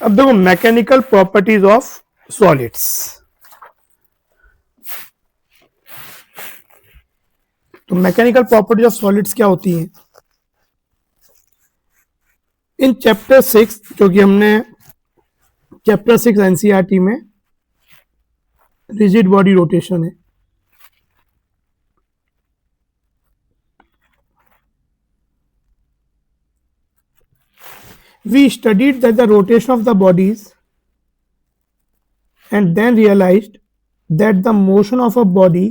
अब देखो mechanical properties of solids. तो मैकेनिकल प्रॉपर्टीज ऑफ सॉलिड्स क्या होती हैं? इन चैप्टर 6 जो कि हमने चैप्टर 6 एनसीईआरटी में रिजिड बॉडी रोटेशन है, we studied that the rotation of the bodies and then realized that the motion of a body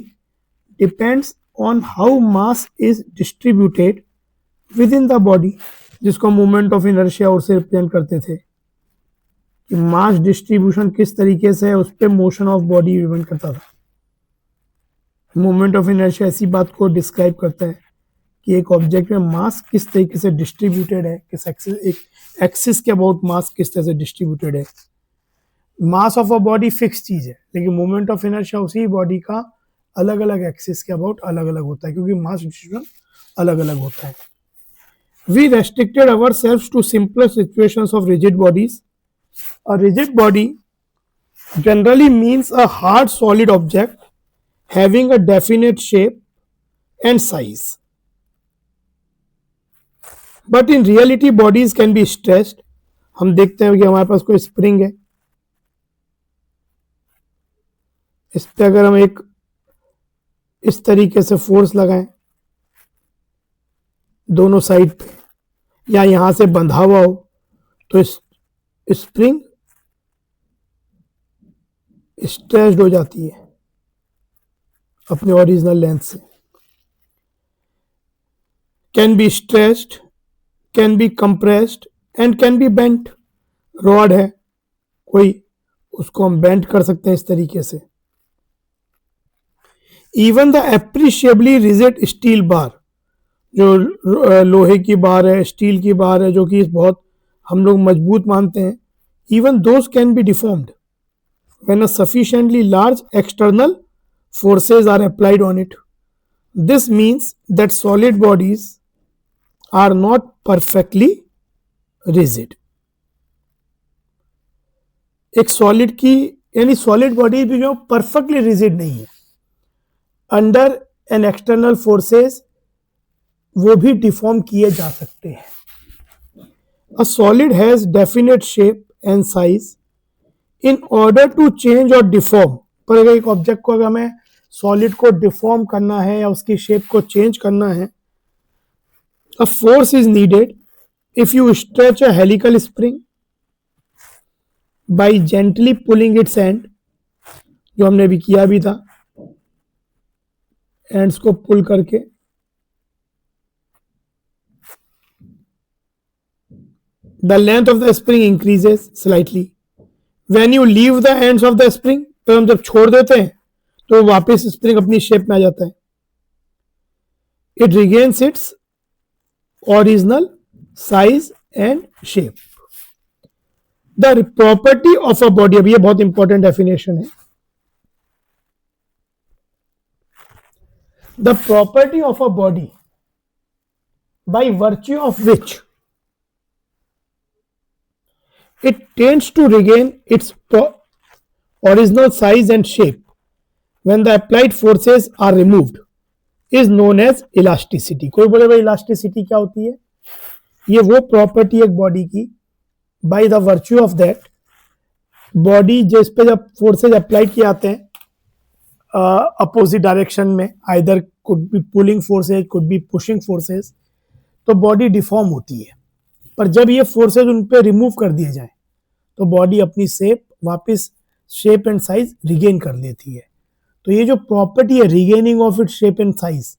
depends on how mass is distributed within the body, जिसको moment of inertia और से represent करते थे कि mass distribution किस तरीके से है उस पर मोशन ऑफ बॉडी डिपेंड करता था। मोमेंट ऑफ इनर्शिया ऐसी बात को डिस्क्राइब करता है कि एक ऑब्जेक्ट में मास किस तरीके से डिस्ट्रीब्यूटेड है, किस एक्सिस, एक एक्सिस के अबाउट मास किस तरह से डिस्ट्रीब्यूटेड है। Mass of a body fix चीज है, लेकिन मोमेंट ऑफ इनर्शिया उसी बॉडी का अलग अलग एक्सिस के अबाउट अलग अलग होता है, क्योंकि मास डिस्ट्रीब्यूशन अलग अलग होता है। We restricted ourselves to simpler situations of rigid bodies. A rigid body generally means a hard solid object having a definite shape and size. But in reality bodies can be stressed. हम देखते हैं कि हमारे पास कोई spring है, इस पर अगर हम एक इस तरीके से फोर्स लगाएं दोनों साइड पे, या यहां से बंधा हुआ हो, तो स्प्रिंग स्ट्रेच्ड हो जाती है अपने ओरिजिनल लेंथ से। Can be stretched, can be compressed and can be bent. Rod है कोई, उसको हम बेंट कर सकते हैं इस तरीके से। Even the appreciably rigid steel bar, जो लोहे की बार है, स्टील की बार है, जो कि बहुत हम लोग मजबूत मानते हैं, even those can be deformed when a sufficiently large external forces are applied on it. This means that solid bodies are not perfectly rigid. एक सॉलिड की यानी सॉलिड बॉडी भी जो परफेक्टली रिजिड नहीं है, अंडर एन एक्सटर्नल फोर्सेस वो भी deform किए जा सकते हैं। A solid has definite shape and size. In order to change और डिफॉर्म, पर अगर एक ऑब्जेक्ट को अगर हमें सॉलिड को डिफॉर्म करना है या उसकी शेप को चेंज करना है, a force is needed. If you stretch a helical spring by gently pulling its end, जो हमने अभी किया भी था, एंड्स को पुल करके, the length of the spring increases slightly. When you leave the ends of the spring, तो हम जब छोड़ देते हैं तो वापस स्प्रिंग अपनी शेप में आ जाता है। It regains its original size and shape. The property of a body, अब ये बहुत इंपॉर्टेंट डेफिनेशन है। The property of a body by virtue of which it tends to regain its original size and shape when the applied forces are removed is known as elasticity. कोई बोले भाई elasticity क्या होती है? ये वो property एक बॉडी की by the virtue of that, body जिस पे जब फोर्सेज अप्लाई किए जाते हैं अपोजिट डायरेक्शन में, either could be pulling forces, could be pushing forces, तो बॉडी डिफॉर्म होती है। पर जब ये फोर्सेज उन पे रिमूव कर दिए जाए तो बॉडी अपनी शेप वापस शेप एंड साइज रिगेन कर लेती है। तो ये जो प्रॉपर्टी है regaining of it shape and size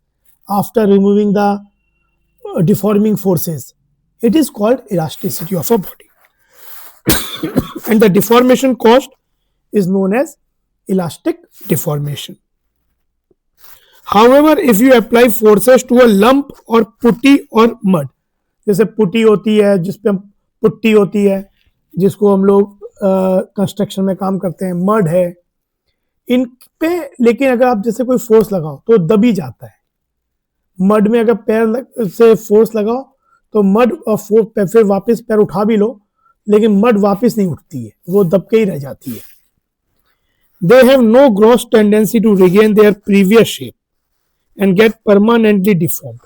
after removing the deforming forces, it is called elasticity of a body and the deformation caused is known as elastic deformation. However, if you apply forces to a lump or putty or mud, जैसे putty होती है, जिसपे हम putty होती है, जिसको हम लोग कंस्ट्रक्शन में काम करते हैं, मड है, इन पे लेकिन अगर आप जैसे कोई फोर्स लगाओ तो दबी जाता है। मड में अगर पैर से फोर्स लगाओ तो मड और फिर वापस पैर उठा भी लो लेकिन मड वापस नहीं उठती है, वो दब के ही रह जाती है. They have no gross tendency to regain their previous shape and get permanently deformed.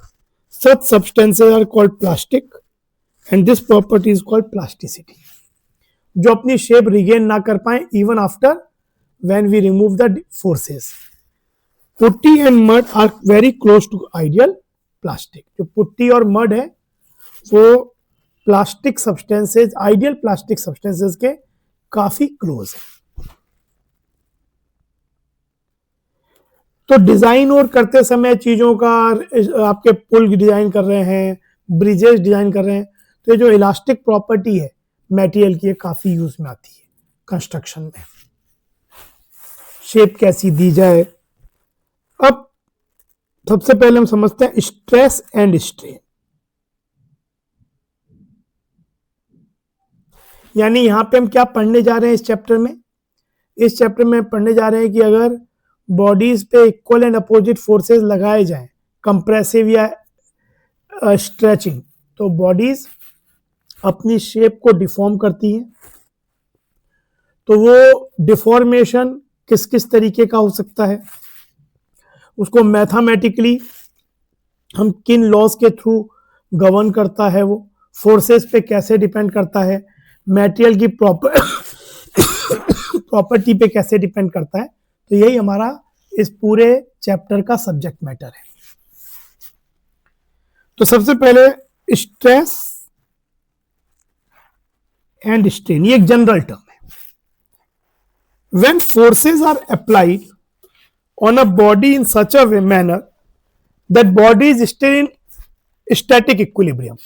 Such substances are called plastic and this property is called plasticity. जो अपनी शेप रिगेन ना कर पाए even after when we remove the forces. Putty and mud are very close to ideal plastic. जो putty और mud है वो plastic substances, ideal plastic substances के काफी क्लोज है. तो डिजाइन और करते समय चीजों का, आपके पुल डिजाइन कर रहे हैं, ब्रिजेस डिजाइन कर रहे हैं, तो ये जो इलास्टिक प्रॉपर्टी है मटेरियल की काफी यूज में आती है कंस्ट्रक्शन में. शेप कैसी दी जाए. अब सबसे पहले हम समझते हैं स्ट्रेस एंड स्ट्रेन. यानी यहां पे हम क्या पढ़ने जा रहे हैं इस चैप्टर में. इस चैप्टर में पढ़ने जा रहे हैं कि अगर बॉडीज पे इक्वल एंड अपोजिट फोर्सेस लगाए जाएं, कंप्रेसिव या स्ट्रेचिंग, तो बॉडीज अपनी शेप को डिफॉर्म करती हैं. तो वो डिफॉर्मेशन किस किस तरीके का हो सकता है, उसको मैथमेटिकली हम किन लॉज के थ्रू गवर्न करता है, वो फोर्सेस पे कैसे डिपेंड करता है, मटेरियल की प्रॉपर्टी पे कैसे डिपेंड करता है. तो यही हमारा इस पूरे चैप्टर का सब्जेक्ट मैटर है. तो सबसे पहले स्ट्रेस एंड स्ट्रेन, ये एक जनरल टर्म है. When forces are applied on a body in such a manner that body is still in static equilibrium.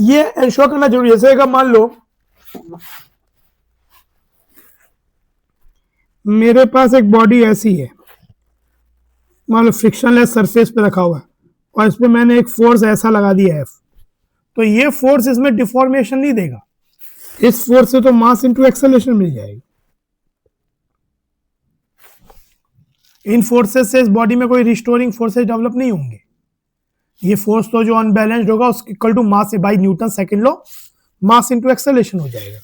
ये एंश्योर करना जरूरी है. जैसे अगर मान लो मेरे पास एक बॉडी ऐसी है, मान लो फ्रिक्शनलेस सरफेस पे रखा हुआ है और इस पे मैंने एक फोर्स ऐसा लगा दिया है, तो ये फोर्स इसमें डिफॉर्मेशन नहीं देगा. इस फोर्स से तो मास इनटू एक्सेलरेशन मिल जाएगी. इन फोर्सेस से इस बॉडी में कोई रिस्टोरिंग फोर्सेस डेवलप नहीं होंगे. ये फोर्स तो जो अनबैलेंस्ड होगा उसके equal to mass by Newton second law, mass into acceleration हो जाएगा.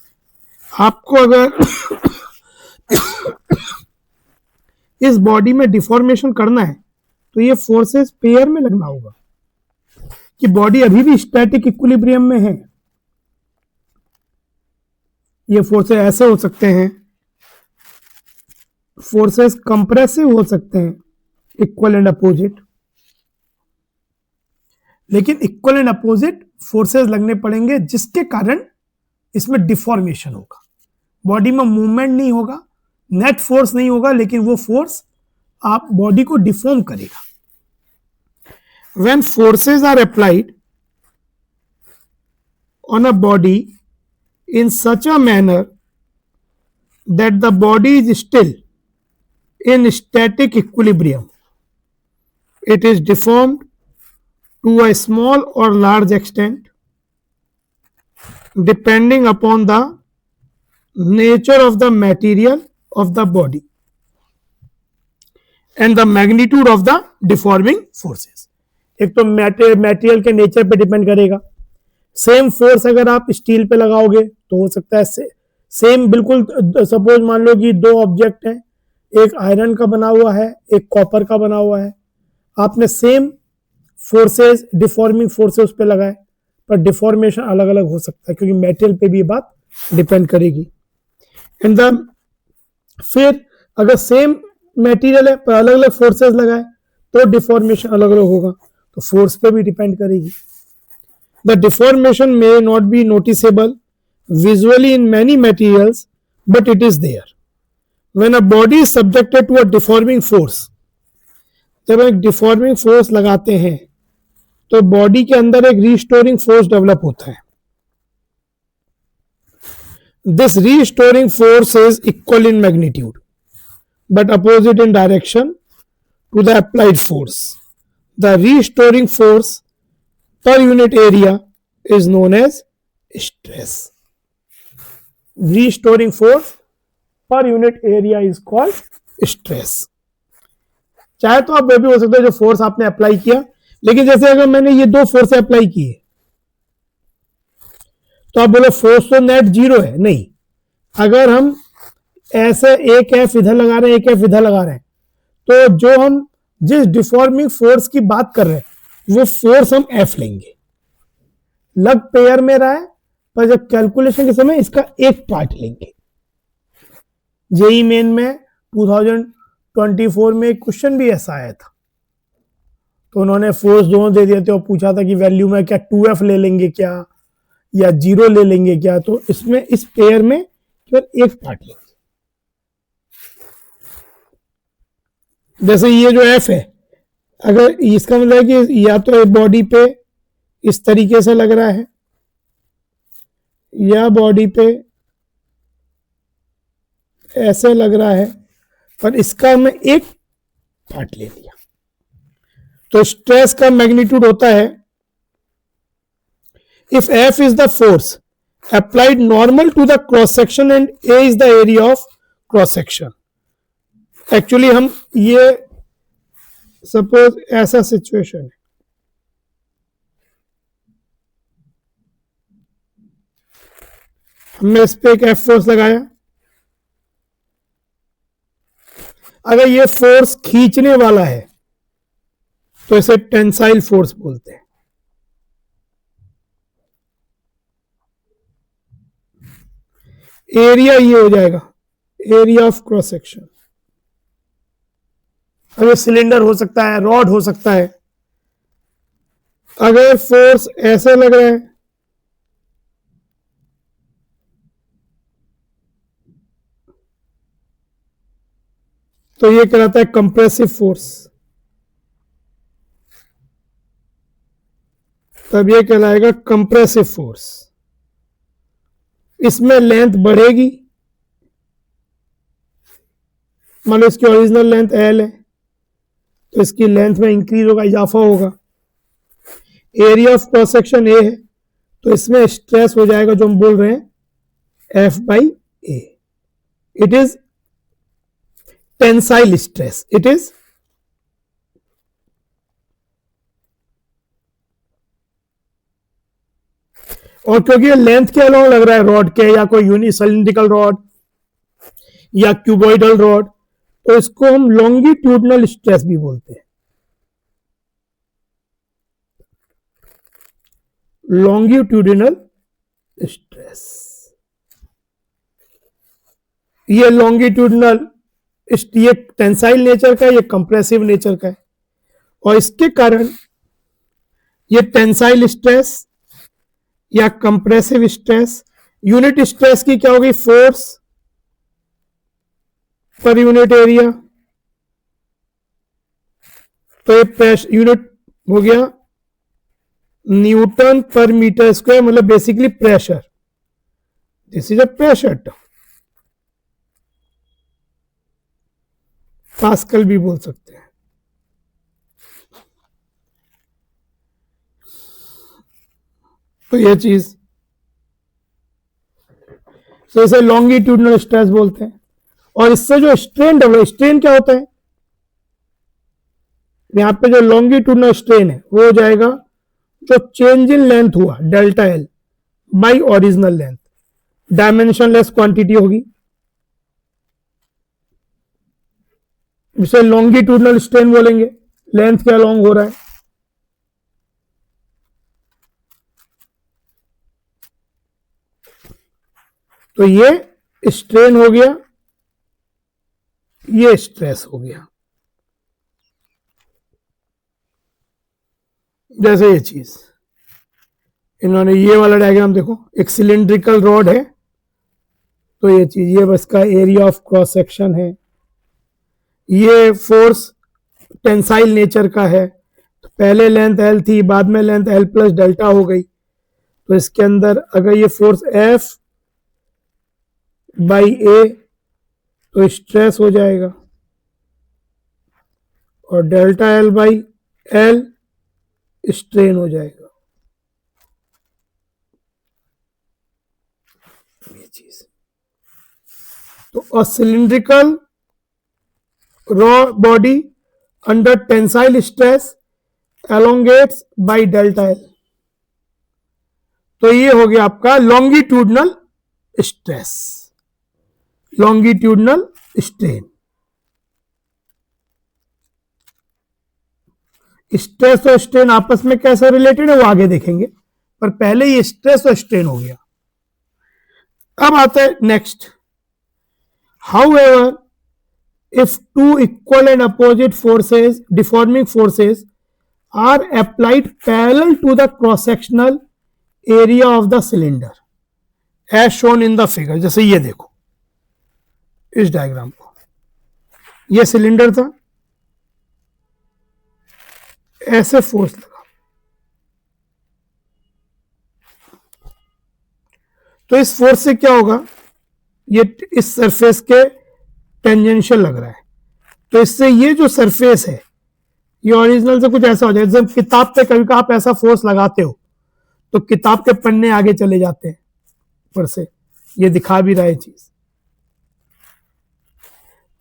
आपको अगर इस बॉडी में डिफॉर्मेशन करना है तो ये फोर्सेस पेयर में लगना होगा कि बॉडी अभी भी स्टैटिक इक्विलिब्रियम में है. ये फोर्सेस ऐसे हो सकते हैं, फोर्सेस कंप्रेसिव हो सकते हैं, इक्वल एंड अपोजिट, लेकिन इक्वल एंड अपोजिट फोर्सेस लगने पड़ेंगे जिसके कारण इसमें डिफॉर्मेशन होगा. बॉडी में मूवमेंट नहीं होगा, नेट फोर्स नहीं होगा, लेकिन वो फोर्स आप बॉडी को डिफॉर्म करेगा. When forces are applied on a body in such a manner that the body is still in static equilibrium, it is deformed to a small or large extent depending upon the nature of the material of the body and the magnitude of the deforming forces. एक तो material के nature पे depend करेगा. Same force अगर आप steel पे लगाओगे तो हो सकता है सेम बिल्कुल. सपोज मान लो कि दो ऑब्जेक्ट हैं, एक आयरन का बना हुआ है, एक कॉपर का बना हुआ है. आपने सेम फोर्सेस, डिफॉर्मिंग फोर्सेस उस पे लगाए, पर डिफॉर्मेशन अलग अलग हो सकता है क्योंकि मेटल पे भी ये बात डिपेंड करेगी. एंड फिर अगर सेम मटेरियल है पर अलग अलग फोर्सेस लगाए तो डिफॉर्मेशन अलग अलग होगा, तो फोर्स पे भी डिपेंड करेगी. The deformation may not be noticeable visually in many materials but it is there. When a body is subjected to a deforming force, जब एक डिफॉर्मिंग फोर्स लगाते हैं तो बॉडी के अंदर एक रीस्टोरिंग फोर्स डेवलप होता है. This restoring force is equal in magnitude but opposite in direction to the applied force. The restoring force per unit area is known as stress. Restoring force per unit area is called stress. चाहे तो आप वो भी हो सकता है जो force आपने अप्लाई किया, लेकिन जैसे अगर मैंने ये दो फोर्स अप्लाई किए तो आप बोलो फोर्स तो नेट जीरो है, नहीं। अगर हम ऐसे एक एफ इधर लगा रहे हैं, एक एफ इधर लगा रहे हैं, तो जो हम जिस डिफॉर्मिंग फोर्स की बात कर रहे हैं वो फोर्स हम एफ लेंगे। लग पेयर में रहा है, पर जब कैलकुलेशन के समय इसका एक पार्ट लेंगे। जेई मेन में 2024 में एक क्वेश्चन भी ऐसा आया था, तो उन्होंने फोर्स दोनों दे दिए थे और पूछा था कि वैल्यू में क्या 2f ले लेंगे क्या या 0 ले लेंगे क्या। तो इसमें इस पेयर में केवल एक पार्ट लेंगे। जैसे ये जो f है, अगर इसका मतलब है कि या तो बॉडी पे इस तरीके से लग रहा है या बॉडी पे ऐसे लग रहा है, पर इसका मैं एक पार्ट ले लिया। तो स्ट्रेस का मैग्नीट्यूड होता है, if F is the force applied normal to the cross section and A is the area of cross section. Actually हम ये सपोज ऐसा सिचुएशन है, हमने इस पे एक एफ फोर्स लगाया। अगर ये फोर्स खींचने वाला है तो इसे टेंसाइल फोर्स बोलते हैं। एरिया ये हो जाएगा एरिया ऑफ क्रॉस सेक्शन। अब ये सिलेंडर हो सकता है, रॉड हो सकता है। अगर फोर्स ऐसे लग रहा है तो ये कहलाता है कंप्रेसिव फोर्स, तब ये कहलाएगा कंप्रेसिव फोर्स। इसमें लेंथ बढ़ेगी, मान लो इसकी ओरिजिनल लेंथ एल है तो इसकी लेंथ में इंक्रीज होगा, इजाफा होगा। Area of cross section A है तो इसमें स्ट्रेस हो जाएगा जो हम बोल रहे हैं F by A. It is tensile stress, it is और क्योंकि लेंथ के अलावा लग रहा है रॉड के या कोई यूनिसिलिंड्रिकल रॉड या क्यूबॉइडल रॉड, तो इसको हम लॉन्गिट्यूडनल स्ट्रेस भी बोलते हैं। लॉन्गिट्यूडिनल स्ट्रेस, ये लॉन्गिट्यूडनल ये टेंसाइल नेचर का है, ये कंप्रेसिव नेचर का है। और इसके कारण ये टेंसाइल स्ट्रेस या कंप्रेसिव स्ट्रेस, यूनिट स्ट्रेस की क्या होगी, फोर्स पर यूनिट एरिया। तो ये प्रेशर यूनिट हो गया न्यूटन पर मीटर स्क्वायर, मतलब basically pressure. This is a pressure term, pascal भी बोल सकते हैं। तो ये चीज, तो इसे लॉन्गिट्यूडनल स्ट्रेस बोलते हैं। और इससे जो स्ट्रेन डेवलप, स्ट्रेन क्या होता है, यहां पे जो लॉन्गिट्यूडनल स्ट्रेन है वो हो जाएगा जो चेंज इन लेंथ हुआ delta L by original length, dimensionless quantity होगी, इसे लॉन्गिट्यूडनल स्ट्रेन बोलेंगे। लेंथ के अलॉन्ग हो रहा है। तो ये स्ट्रेन हो गया, ये स्ट्रेस हो गया। जैसे ये चीज, इन्होंने ये वाला डायग्राम देखो, एक सिलिंड्रिकल रॉड है तो ये चीज, ये बस का एरिया ऑफ क्रॉस सेक्शन है। ये फोर्स टेंसाइल नेचर का है, तो पहले लेंथ एल थी, बाद में लेंथ एल प्लस डेल्टा हो गई। तो इसके अंदर अगर ये फोर्स एफ बाई ए तो स्ट्रेस हो जाएगा, और delta L by L strain हो जाएगा। ये चीज, तो a cylindrical rod body under tensile stress elongates by delta L। तो ये हो गया आपका longitudinal stress, longitudinal strain. Stress और स्ट्रेन आपस में कैसे रिलेटेड है वो आगे देखेंगे, पर पहले ये स्ट्रेस और स्ट्रेन हो गया। अब आता है next, however if two equal and opposite forces, deforming forces, are applied parallel to the cross-sectional area of the cylinder, as shown in the figure। जैसे ये देखो इस डायग्राम को, ये सिलेंडर था, ऐसे फोर्स लगा, तो इस फोर्स से क्या होगा, ये इस सरफेस के टेंजेंशियल लग रहा है, तो इससे ये जो सरफेस है ये ओरिजिनल से कुछ ऐसा हो जाए। जब किताब पे कभी आप ऐसा फोर्स लगाते हो तो किताब के पन्ने आगे चले जाते हैं ऊपर से, ये दिखा भी रहा है चीज।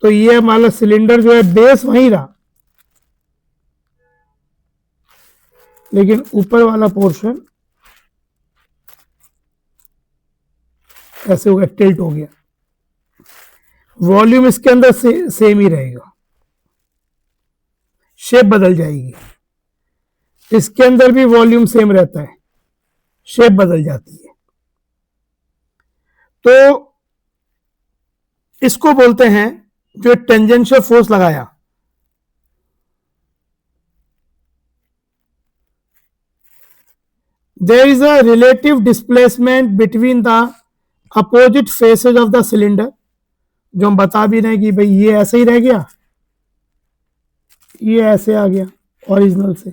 तो ये हमारा सिलेंडर जो है बेस वहीं रहा, लेकिन ऊपर वाला पोर्शन ऐसे हो गया, टिल्ट हो गया। वॉल्यूम इसके अंदर सेम ही रहेगा, शेप बदल जाएगी। इसके अंदर भी वॉल्यूम सेम रहता है, शेप बदल जाती है। तो इसको बोलते हैं, जो टेंजेंशियल फोर्स लगाया, there is a relative displacement between the opposite faces of the cylinder. जो हम बता भी रहे हैं कि भाई ये ऐसे ही रह गया, ये ऐसे आ गया ओरिजिनल से।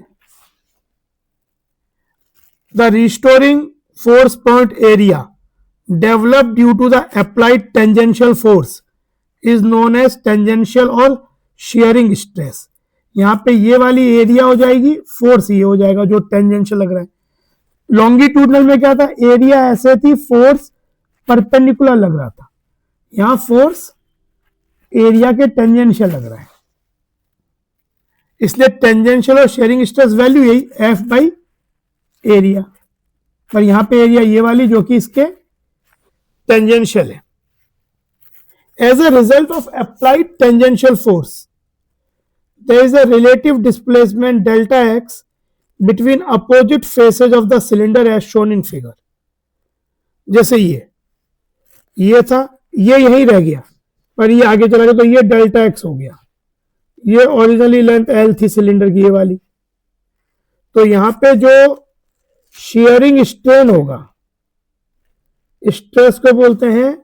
The restoring force point area develop due to the applied tangential force is known as tangential और शेयरिंग स्ट्रेस। यहां पे ये वाली एरिया हो जाएगी, फोर्स ये हो जाएगा जो टेंजेंशियल लग रहा है। लॉन्गिट्यूडनल में क्या था, एरिया ऐसे थी, फोर्स परपेंडिकुलर लग रहा था। यहां फोर्स एरिया के टेंजेंशियल लग रहा है, इसलिए टेंजेंशियल और शेयरिंग स्ट्रेस वैल्यू यही एफ बाई एरिया, पर यहां पे एरिया ये वाली जो कि इसके टेंजेंशियल है। As a result of applied tangential force there is a relative displacement delta x between opposite faces of the cylinder as shown in figure. जैसे ये था, ये यही रह गया, पर ये आगे चला गया, तो ये डेल्टा एक्स हो गया। ये ओरिजिनली लेंथ एल थी सिलेंडर की, ये वाली। तो यहां पे जो शेयरिंग स्ट्रेन होगा, स्ट्रेस को बोलते हैं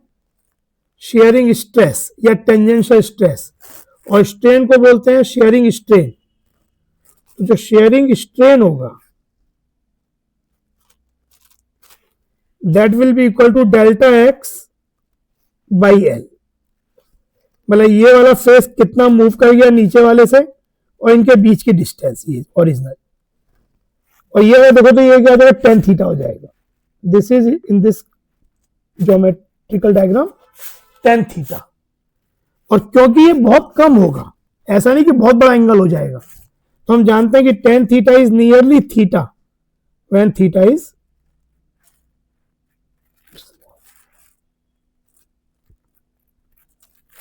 शेयरिंग स्ट्रेस या टेंजेंशियल स्ट्रेस, और स्ट्रेन को बोलते हैं शेयरिंग स्ट्रेन। तो जो शेयरिंग स्ट्रेन होगा that will be equal to delta x by L. मतलब ये वाला फेस कितना मूव कर गया नीचे वाले से, और इनके बीच की डिस्टेंस ये ओरिजिनल, और ये देखो तो ये क्या हो जाएगा, टेन थीटा हो जाएगा। This is in this geometrical diagram tan theta. और क्योंकि ये बहुत कम होगा, ऐसा नहीं कि बहुत बड़ा एंगल हो जाएगा, तो हम जानते हैं कि tan theta is nearly theta when theta is,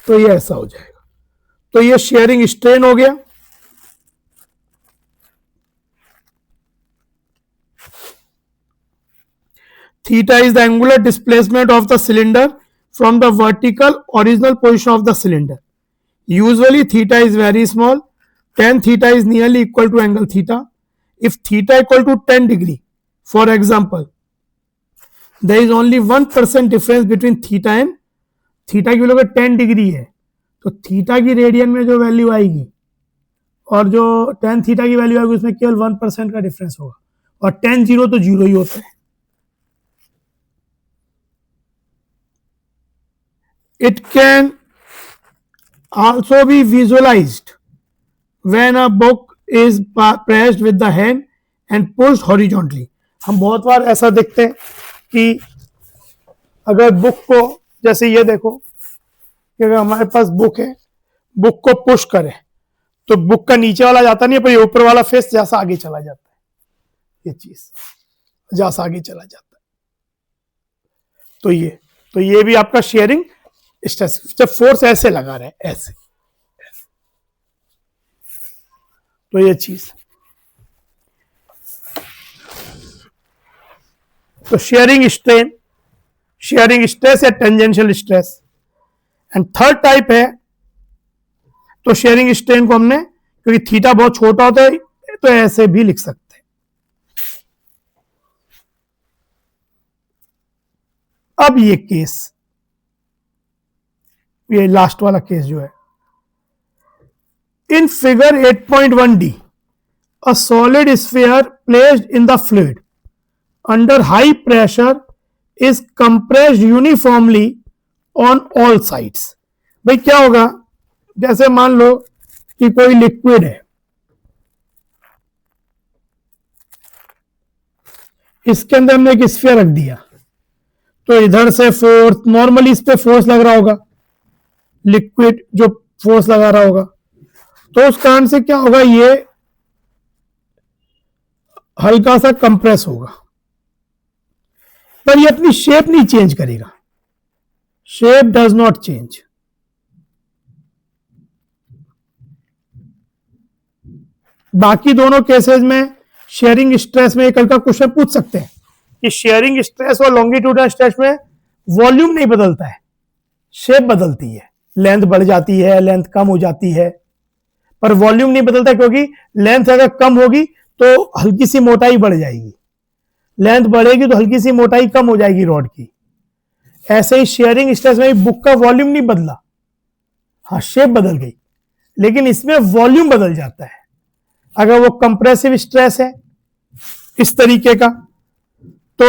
तो ये ऐसा हो जाएगा। तो ये शेयरिंग स्ट्रेन हो गया। Theta is the angular displacement of the cylinder from the vertical original position of the cylinder. Usually theta is very small, tan theta is nearly equal to angle theta. If theta equal to 10 degree, for example, there is only 1% difference between theta and theta की value अगर 10 degree है तो theta की radian में जो value आएगी और जो tan थीटा की वैल्यू आएगी उसमें केवल 1% का डिफरेंस होगा, और tan जीरो तो जीरो ही होता है। It can also be visualized when a book is pressed with the hand and pushed horizontally। हम बहुत बार ऐसा देखते हैं कि अगर बुक को, जैसे ये देखो कि अगर हमारे पास बुक है, बुक को पुश करें तो बुक का नीचे वाला जाता नहीं है, पर ये ऊपर वाला फेस जैसा आगे चला जाता है, ये चीज जैसा आगे चला जाता है। तो ये भी आपका शेयरिंग स्ट्रेस, जब फोर्स ऐसे लगा रहा है ऐसे, तो ये चीज, तो शेयरिंग स्ट्रेन, शेयरिंग स्ट्रेस या tangential stress. And third type है, तो शेयरिंग स्ट्रेन को हमने, क्योंकि थीटा बहुत छोटा होता है तो ऐसे भी लिख सकते हैं। अब ये केस, ये लास्ट वाला केस जो है, in figure 8.1d a solid sphere placed in the fluid under high pressure is compressed uniformly on all sides। भाई क्या होगा, जैसे मान लो कि कोई लिक्विड है, इसके अंदर हमने एक स्फीयर रख दिया, तो इधर से फोर्स, नॉर्मली इस पे फोर्स लग रहा होगा, लिक्विड जो फोर्स लगा रहा होगा, तो उस कारण से क्या होगा, ये हल्का सा कंप्रेस होगा, पर ये अपनी शेप नहीं चेंज करेगा, शेप डज नॉट चेंज। बाकी दोनों केसेस में शेयरिंग स्ट्रेस में कल का क्वेश्चन पूछ सकते हैं कि शेयरिंग स्ट्रेस और लॉन्गिट्यूडनल स्ट्रेस में वॉल्यूम नहीं बदलता है, शेप बदलती है, लेंथ बढ़ जाती है, लेंथ कम हो जाती है, पर वॉल्यूम नहीं बदलता, क्योंकि लेंथ अगर कम होगी तो हल्की सी मोटाई बढ़ जाएगी, लेंथ बढ़ेगी तो हल्की सी मोटाई कम हो जाएगी रॉड की। ऐसे ही शेयरिंग स्ट्रेस में बुक का वॉल्यूम नहीं बदला, हाँ शेप बदल गई, लेकिन इसमें वॉल्यूम बदल जाता है। अगर वो कंप्रेसिव स्ट्रेस है इस तरीके का तो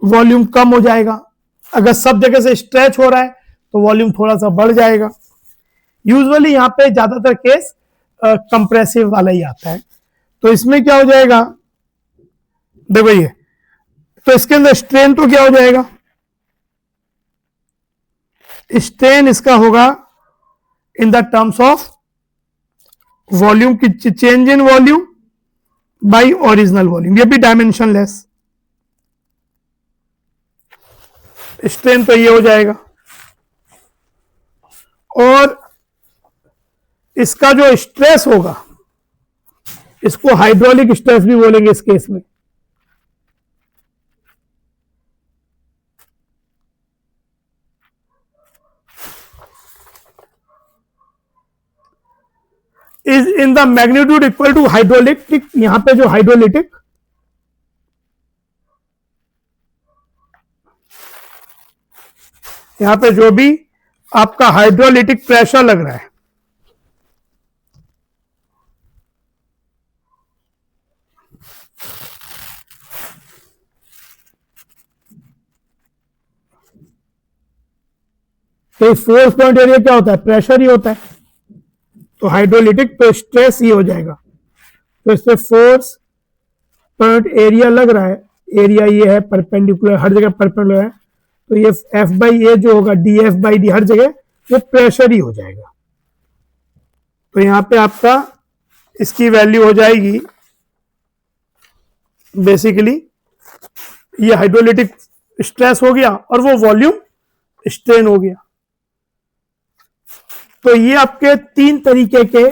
वॉल्यूम कम हो जाएगा, अगर सब जगह से स्ट्रेच हो रहा है तो वॉल्यूम थोड़ा सा बढ़ जाएगा। यूजुअली यहां पे ज्यादातर केस कंप्रेसिव वाला ही आता है। तो इसमें क्या हो जाएगा, देखो ये, तो इसके अंदर स्ट्रेन तो क्या हो जाएगा, स्ट्रेन इसका होगा in the terms of volume की change in volume by original volume, ये भी डायमेंशनलेस, स्ट्रेन तो ये हो जाएगा। और इसका जो स्ट्रेस होगा, इसको हाइड्रोलिक स्ट्रेस भी बोलेंगे इस केस में। Is in the magnitude equal to hydrolytic, यहां पे जो हाइड्रोलिटिक, यहां पे जो भी आपका हाइड्रोलिटिक प्रेशर लग रहा है, तो फोर्स पॉइंट एरिया क्या होता है, प्रेशर ही होता है, तो हाइड्रोलिटिक पे स्ट्रेस ही हो जाएगा। तो इससे फोर्स पॉइंट एरिया लग रहा है, एरिया ये है परपेंडिकुलर, हर जगह परपेंडिकुलर है, तो ये एफ बाई ए जो होगा, डी एफ बाई डी, हर जगह वो प्रेशर ही हो जाएगा। तो यहां पे आपका इसकी वैल्यू हो जाएगी बेसिकली, ये हाइड्रोलिटिक स्ट्रेस हो गया और वो वॉल्यूम स्ट्रेन हो गया। तो ये आपके तीन तरीके के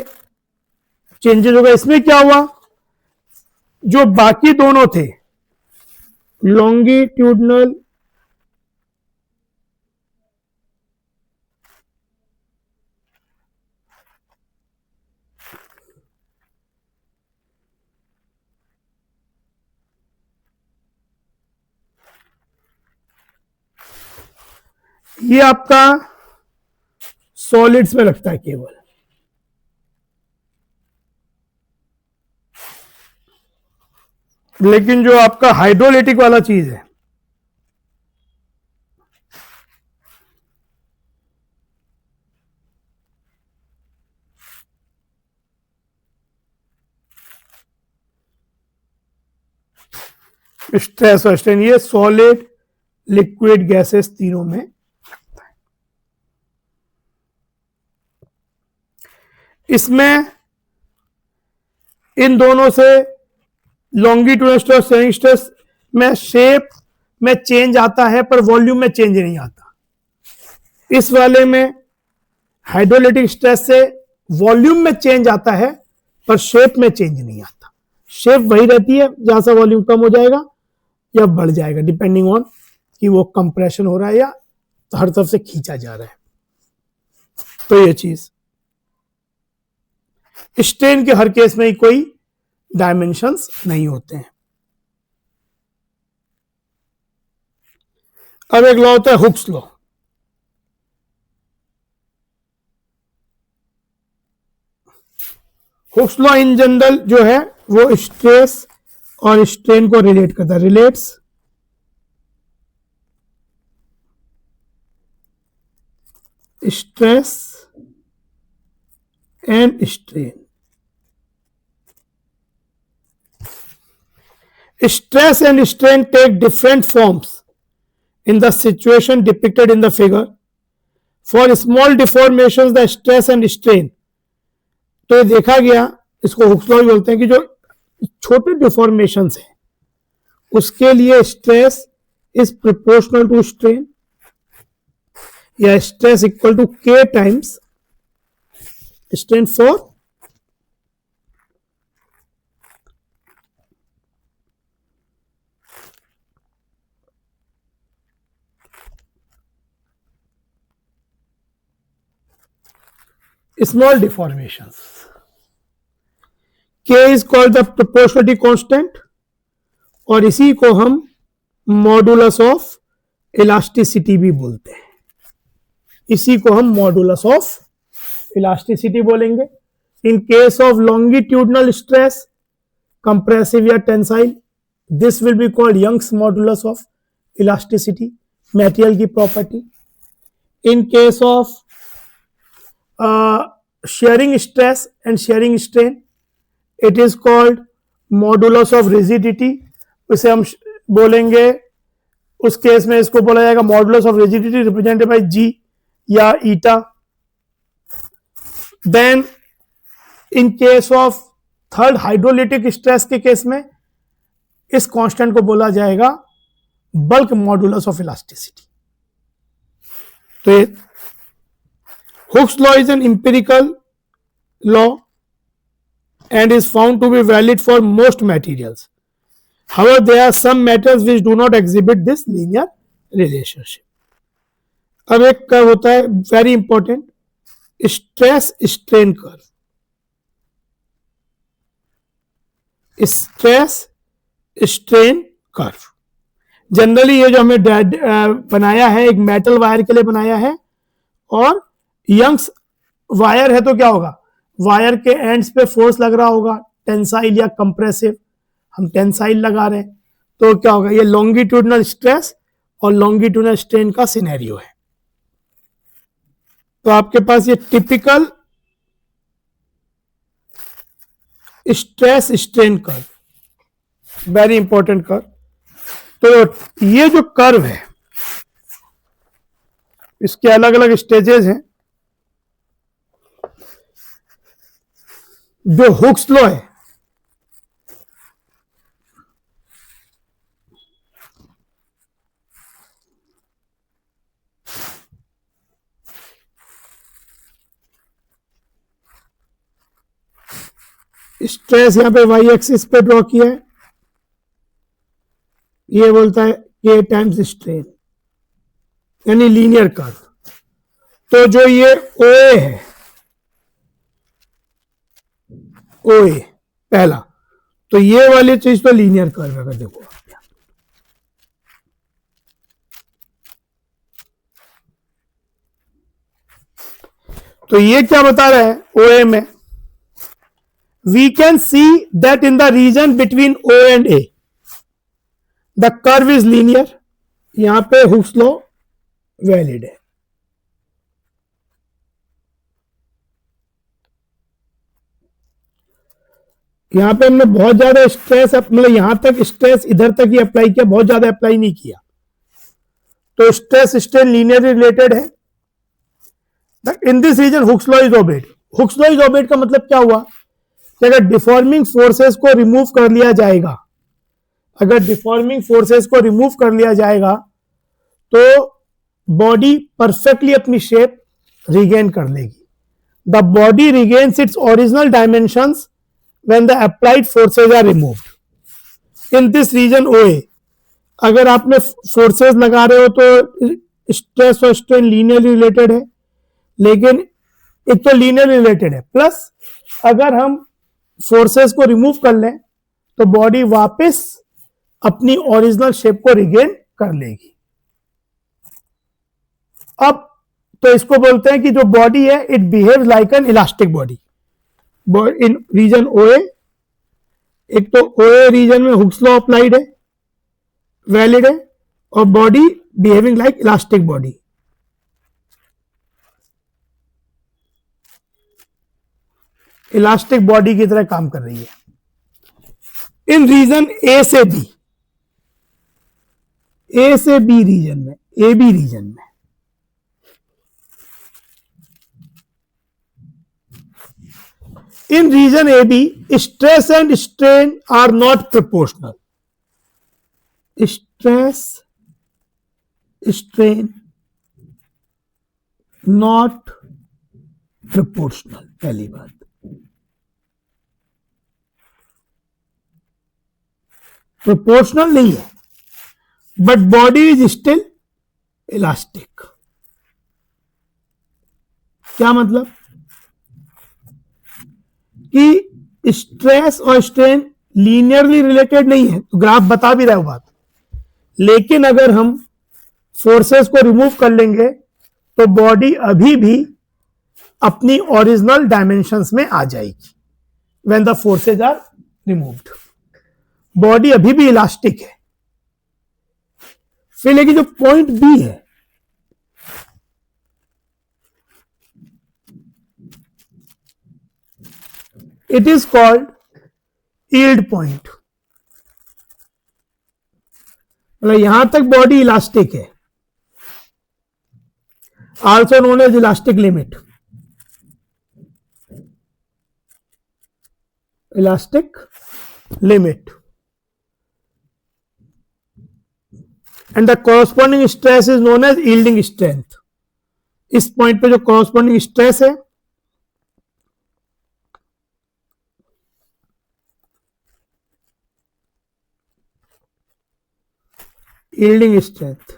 चेंजेस हो गए। इसमें क्या हुआ, जो बाकी दोनों थे, लॉन्गिट्यूडनल ये आपका सॉलिड्स में लगता है केवल, लेकिन जो आपका हाइड्रोलिटिक वाला चीज है, स्ट्रेस और स्ट्रेन, ये सॉलिड लिक्विड गैसेस तीनों में लगता है। इसमें इन दोनों से लॉन्गिट्यूडनल स्ट्रेस, शेयरिंग स्ट्रेस में शेप में चेंज आता है पर वॉल्यूम में चेंज नहीं आता। इस वाले में हाइड्रोलिटिक स्ट्रेस से वॉल्यूम में चेंज आता है पर शेप में चेंज नहीं आता। शेप वही रहती है, जहां से वॉल्यूम कम हो जाएगा या बढ़ जाएगा, डिपेंडिंग ऑन कि वो कंप्रेशन हो रहा है या हर तरफ से खींचा जा रहा है। तो ये चीज, स्ट्रेन के हर केस में ही कोई डायमेंशंस नहीं होते हैं। अब एक लॉ होता है Hooke's law. Hooke's law in general जो है वो स्ट्रेस और स्ट्रेन को रिलेट करता है, relates stress and strain. Stress and strain take different forms in the situation depicted in the figure. For small deformations, the stress and strain, तो ये देखा गया, इसको हुक्स लॉ बोलते हैं कि जो छोटे डिफॉर्मेशंस हैं उसके लिए stress is proportional to strain, या stress equal to K times strain for small deformations. K is called the proportionality constant और इसी को हम मॉडुलस ऑफ इलास्टिसिटी भी बोलते हैं। इसी को हम मॉडुलस ऑफ इलास्टिसिटी बोलेंगे। In case of longitudinal stress, compressive या tensile, this will be called Young's modulus of elasticity, material की प्रॉपर्टी। In case of shearing stress and shearing strain, it is called modulus of rigidity, इसे हम बोलेंगे, उस case में इसको बोला जाएगा modulus of rigidity represented by G या eta. Then in case of third hydrolytic stress के केस में इस कांस्टेंट को बोला जाएगा बल्क मॉडुलस ऑफ इलास्टिसिटी। तो Hooke's law is an empirical law and is found to be valid for most materials. However, there are some metals which do not exhibit this linear relationship. अब एक curve होता है very important, stress strain curve. Stress strain curve generally ये जो हमें बनाया है एक मेटल वायर के लिए बनाया है, और यंग्स वायर है तो क्या होगा, वायर के एंड्स पे फोर्स लग रहा होगा, टेंसाइल या कंप्रेसिव, हम टेंसाइल लगा रहे हैं, तो क्या होगा, ये लॉन्गिट्यूडनल स्ट्रेस और लॉन्गिट्यूडनल स्ट्रेन का सिनेरियो है। तो आपके पास ये typical stress strain curve, very important curve. तो ये जो कर्व है इसके अलग अलग स्टेजेस हैं। जो हुक्स लॉ है, स्ट्रेस यहां पे वाई एक्सिस पे ड्रॉ किया है, ये बोलता है के टाइम्स स्ट्रेन, यानी लीनियर कर्व। तो जो ये ओए है, ओए पहला, तो ये वाली चीज तो लीनियर कर्व है। अगर देखो तो ये क्या बता रहा है ओए में, we can see that in the region between O and A the curve is linear. यहां पे हुक्स लॉ वैलिड है। यहां पे हमने बहुत ज्यादा स्ट्रेस, मतलब यहां तक स्ट्रेस इधर तक ही अप्लाई किया, बहुत ज्यादा अप्लाई नहीं किया। तो स्ट्रेस स्ट्रेन लीनियरली रिलेटेड है। In this region Hooke's law is obeyed. Hooke's law is obeyed का मतलब क्या हुआ कि अगर डिफॉर्मिंग फोर्सेस को रिमूव कर लिया जाएगा, अगर डिफॉर्मिंग फोर्सेस को रिमूव कर लिया जाएगा तो बॉडी परफेक्टली अपनी शेप रिगेन कर लेगी. The body regains its original dimensions when the applied forces are removed in this region OA. अगर आपने फोर्सेस लगा रहे हो तो स्ट्रेस और स्ट्रेन लीनियरली रिलेटेड है, लेकिन एक तो लीनियर रिलेटेड है, प्लस अगर हम फोर्सेस को रिमूव कर लें तो बॉडी वापस अपनी ओरिजिनल शेप को रिगेन कर लेगी. अब तो इसको बोलते हैं कि जो बॉडी है it behaves like an elastic body in region OA. एक तो OA रीजन में हुक्स लॉ अप्लाइड है, वैलिड है, और body behaving like elastic body. Elastic body की तरह काम कर रही है. इन रीजन A से B, A से B रीजन में, AB रीजन में in region AB, stress and strain are not proportional. Stress, strain, not proportional. पहली बात. Proportional नहीं है, but body is still elastic. क्या मतलब कि स्ट्रेस और स्ट्रेन लीनियरली रिलेटेड नहीं है, तो ग्राफ बता भी रहा है बात. लेकिन अगर हम फोर्सेस को रिमूव कर लेंगे तो बॉडी अभी भी अपनी ओरिजिनल डायमेंशंस में आ जाएगी. When the forces are removed body अभी भी इलास्टिक है. फिर लेकिन जो पॉइंट बी है, it is called yield point. मतलब यहां तक बॉडी इलास्टिक है, also known as elastic limit. Elastic limit and the corresponding stress is known as yielding strength. इस पॉइंट पे जो कॉरस्पॉन्डिंग स्ट्रेस है yielding strength.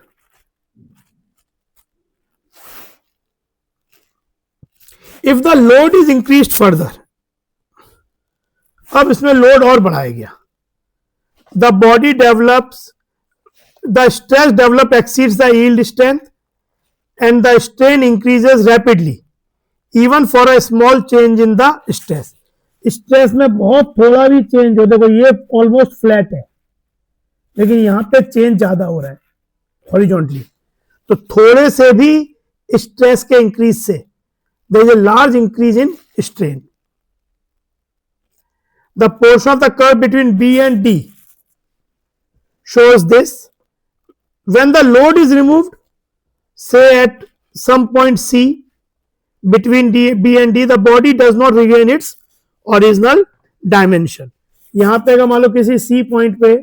If the load is increased further, अब इसमें लोड और बढ़ाया गया, the body develops, the stress develop exceeds the yield strength and the strain increases rapidly even for a small change in the stress. Stress में बहुत थोड़ा भी change हो, देखो ये ऑलमोस्ट फ्लैट है लेकिन यहां पे चेंज ज्यादा हो रहा है हॉरिजॉन्टली, तो थोड़े से भी स्ट्रेस के इंक्रीज से there is a large increase in strain. The portion of the curve between B and D shows this. When the load is removed, say at some point C between B and D, the body does not regain its original dimension. यहां पे अगर मान लो किसी C point पे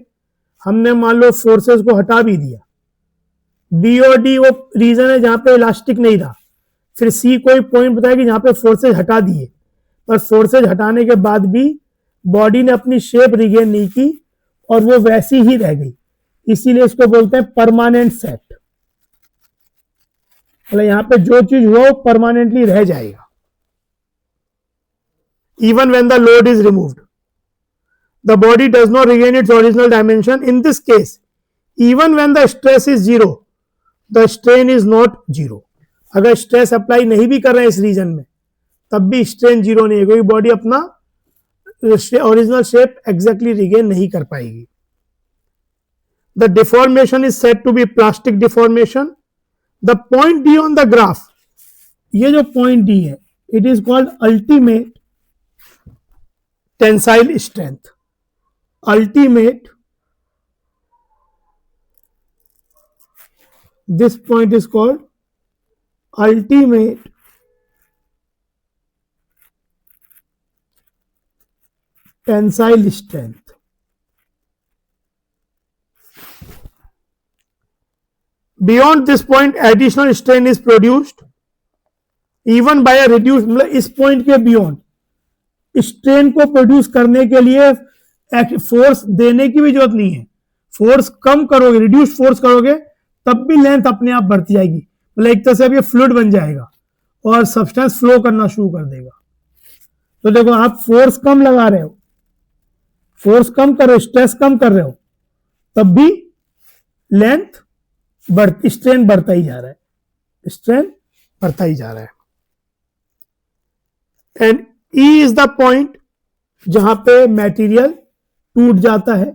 हमने मान लो forces को हटा भी दिया, बी और डी वो रीजन है जहां पे इलास्टिक नहीं रहा, फिर सी कोई पॉइंट बताया कि जहां पे फोर्सेज हटा दिए, पर फोर्सेज हटाने के बाद भी बॉडी ने अपनी शेप रिगेन नहीं की और वो वैसी ही रह गई, इसीलिए इसको बोलते हैं परमानेंट सेट. मतलब यहां पे जो चीज हो परमानेंटली रह जाएगा. Even when the load is removed the body does not regain its original dimension. In this case, even when the stress is zero, the strain is not zero. अगर stress apply नहीं भी कर रहे हैं इस reason में तब भी स्ट्रेन जीरो नहीं है, क्योंकि बॉडी अपना ओरिजिनल शेप एग्जैक्टली रिगेन नहीं कर पाएगी. The deformation is said to be plastic deformation. The point D on the graph, ये जो पॉइंट डी है, it is called ultimate tensile strength. Ultimate, this point is called ultimate tensile strength. Beyond this point additional strain is produced even by a reduce, मतलब इस point के beyond strain को produce करने के लिए force देने की भी जरूरत नहीं है। फोर्स कम करोगे, रिड्यूस फोर्स करोगे, तब भी लेंथ अपने आप बढ़ती जाएगी। मतलब एक तरह से अब ये फ्लूइड बन जाएगा और सब्सटेंस फ्लो करना शुरू कर देगा। तो देखो आप फोर्स कम लगा रहे हो, फोर्स कम कर रहे हो, स्ट्रेस कम कर रहे हो, तब भी लेंथ स्ट्रेन बढ़ता ही जा रहा है, स्ट्रेन बढ़ता ही जा रहा है। And E is the point जहां पे मटेरियल टूट जाता है,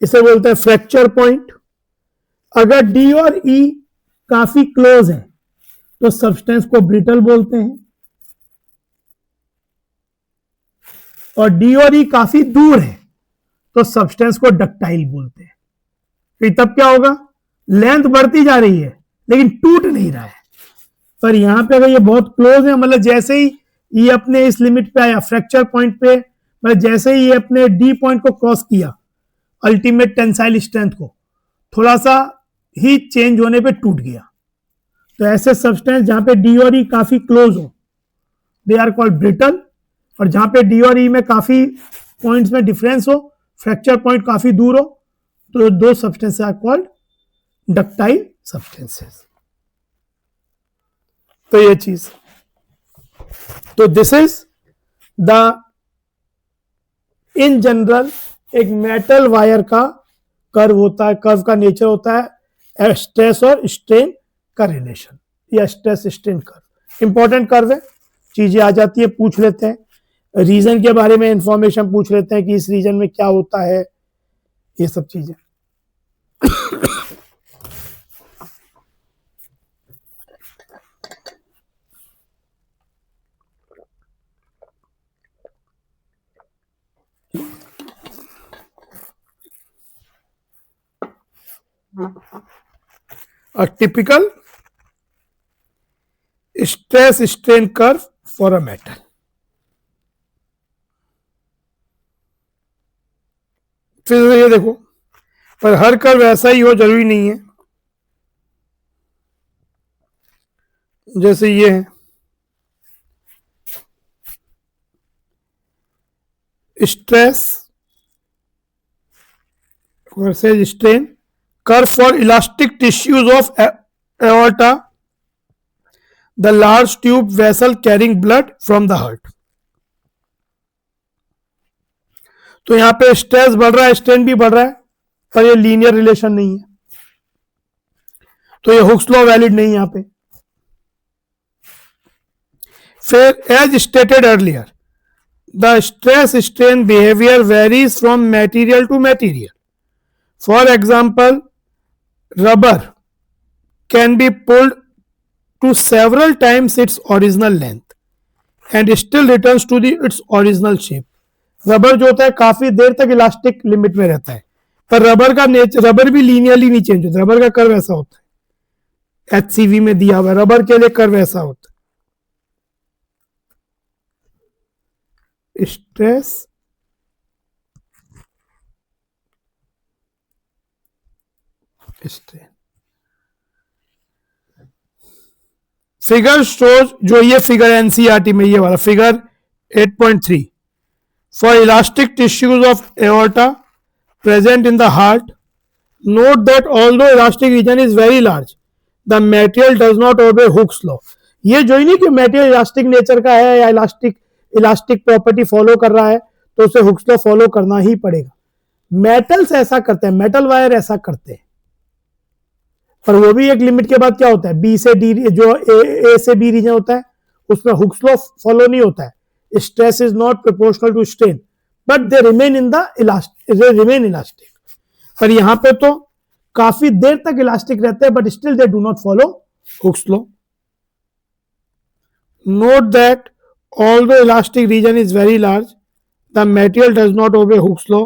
इसे बोलते हैं फ्रैक्चर पॉइंट। अगर डी और ई काफी क्लोज है तो सब्सटेंस को ब्रिटल बोलते हैं, और डी और ई काफी दूर है तो सब्सटेंस को डक्टाइल बोलते हैं। फिर तब क्या होगा, लेंथ बढ़ती जा रही है लेकिन टूट नहीं रहा है। पर यहां पे अगर ये बहुत क्लोज है, मतलब जैसे ही ये अपने इस लिमिट पे आया फ्रैक्चर पॉइंट पे, मतलब जैसे ही ये अपने डी पॉइंट को क्रॉस किया अल्टीमेट टेंसाइल स्ट्रेंथ को, थोड़ा सा ही चेंज होने पे टूट गया। तो ऐसे सब्सटेंस जहां पे डी और ई काफी क्लोज हो दे आर कॉल्ड ब्रिटल, और जहां पे डी और ई में काफी पॉइंट्स में डिफरेंस हो, फ्रैक्चर पॉइंट काफी दूर हो, तो दो substances are called ductile substances. तो ये चीज, तो this is the in general एक मेटल वायर का कर्व होता है, कर्व का नेचर होता है स्ट्रेस और स्ट्रेन का रिलेशन, या stress strain curve. Important curve है, चीजें आ जाती है, पूछ लेते हैं, रीजन के बारे में इंफॉर्मेशन पूछ लेते हैं कि इस रीजन में क्या होता है, ये सब चीजें। A typical stress strain curve for a metal. फिर ये देखो, पर हर कर्व ऐसा ही हो जरूरी नहीं है। जैसे ये है stress versus strain curve for elastic tissues of aorta, the large tube vessel carrying blood from the heart. तो यहां पे स्ट्रेस बढ़ रहा है, स्ट्रेन भी बढ़ रहा है, पर ये लीनियर रिलेशन नहीं है, तो ये हुक्स लॉ वैलिड नहीं यहां पे। फिर as stated earlier, the stress strain behaviour varies from material to material. For example, rubber can be pulled to several times its original length and still returns to its original shape. Rubber जो होता है काफी देर तक elastic limit में रहता है, पर rubber का नेचर, रबर भी लीनियरली नहीं चेंज होता, रबर का कर्व ऐसा होता है, HCV में दिया हुआ है रबर के लिए कर्व ऐसा होता है। स्ट्रेस स्ट्रेन फिगर शोज, जो ये फिगर एनसीईआरटी में ये वाला figure 8.3, for elastic tissues of aorta present in the heart, note that although elastic region is very large, the material does not obey Hooke's law. ये जो ही नहीं कि material elastic nature का है या इलास्टिक प्रॉपर्टी फॉलो कर रहा है तो उसे हुक्स लॉ फॉलो करना ही पड़ेगा। मेटल्स ऐसा करते हैं, मेटल वायर ऐसा करते हैं, पर वो भी एक लिमिट के बाद क्या होता है, बी से डी, जो ए से बी रीजन होता है उसमें हुक्स लॉ फॉलो नहीं होता है। Stress is not proportional to strain but they remain in the elastic. पर यहां पे तो काफी देर तक इलास्टिक रहते हैं but still they do not follow Hooke's law. Note that although elastic region is very large, the material does not obey Hooke's law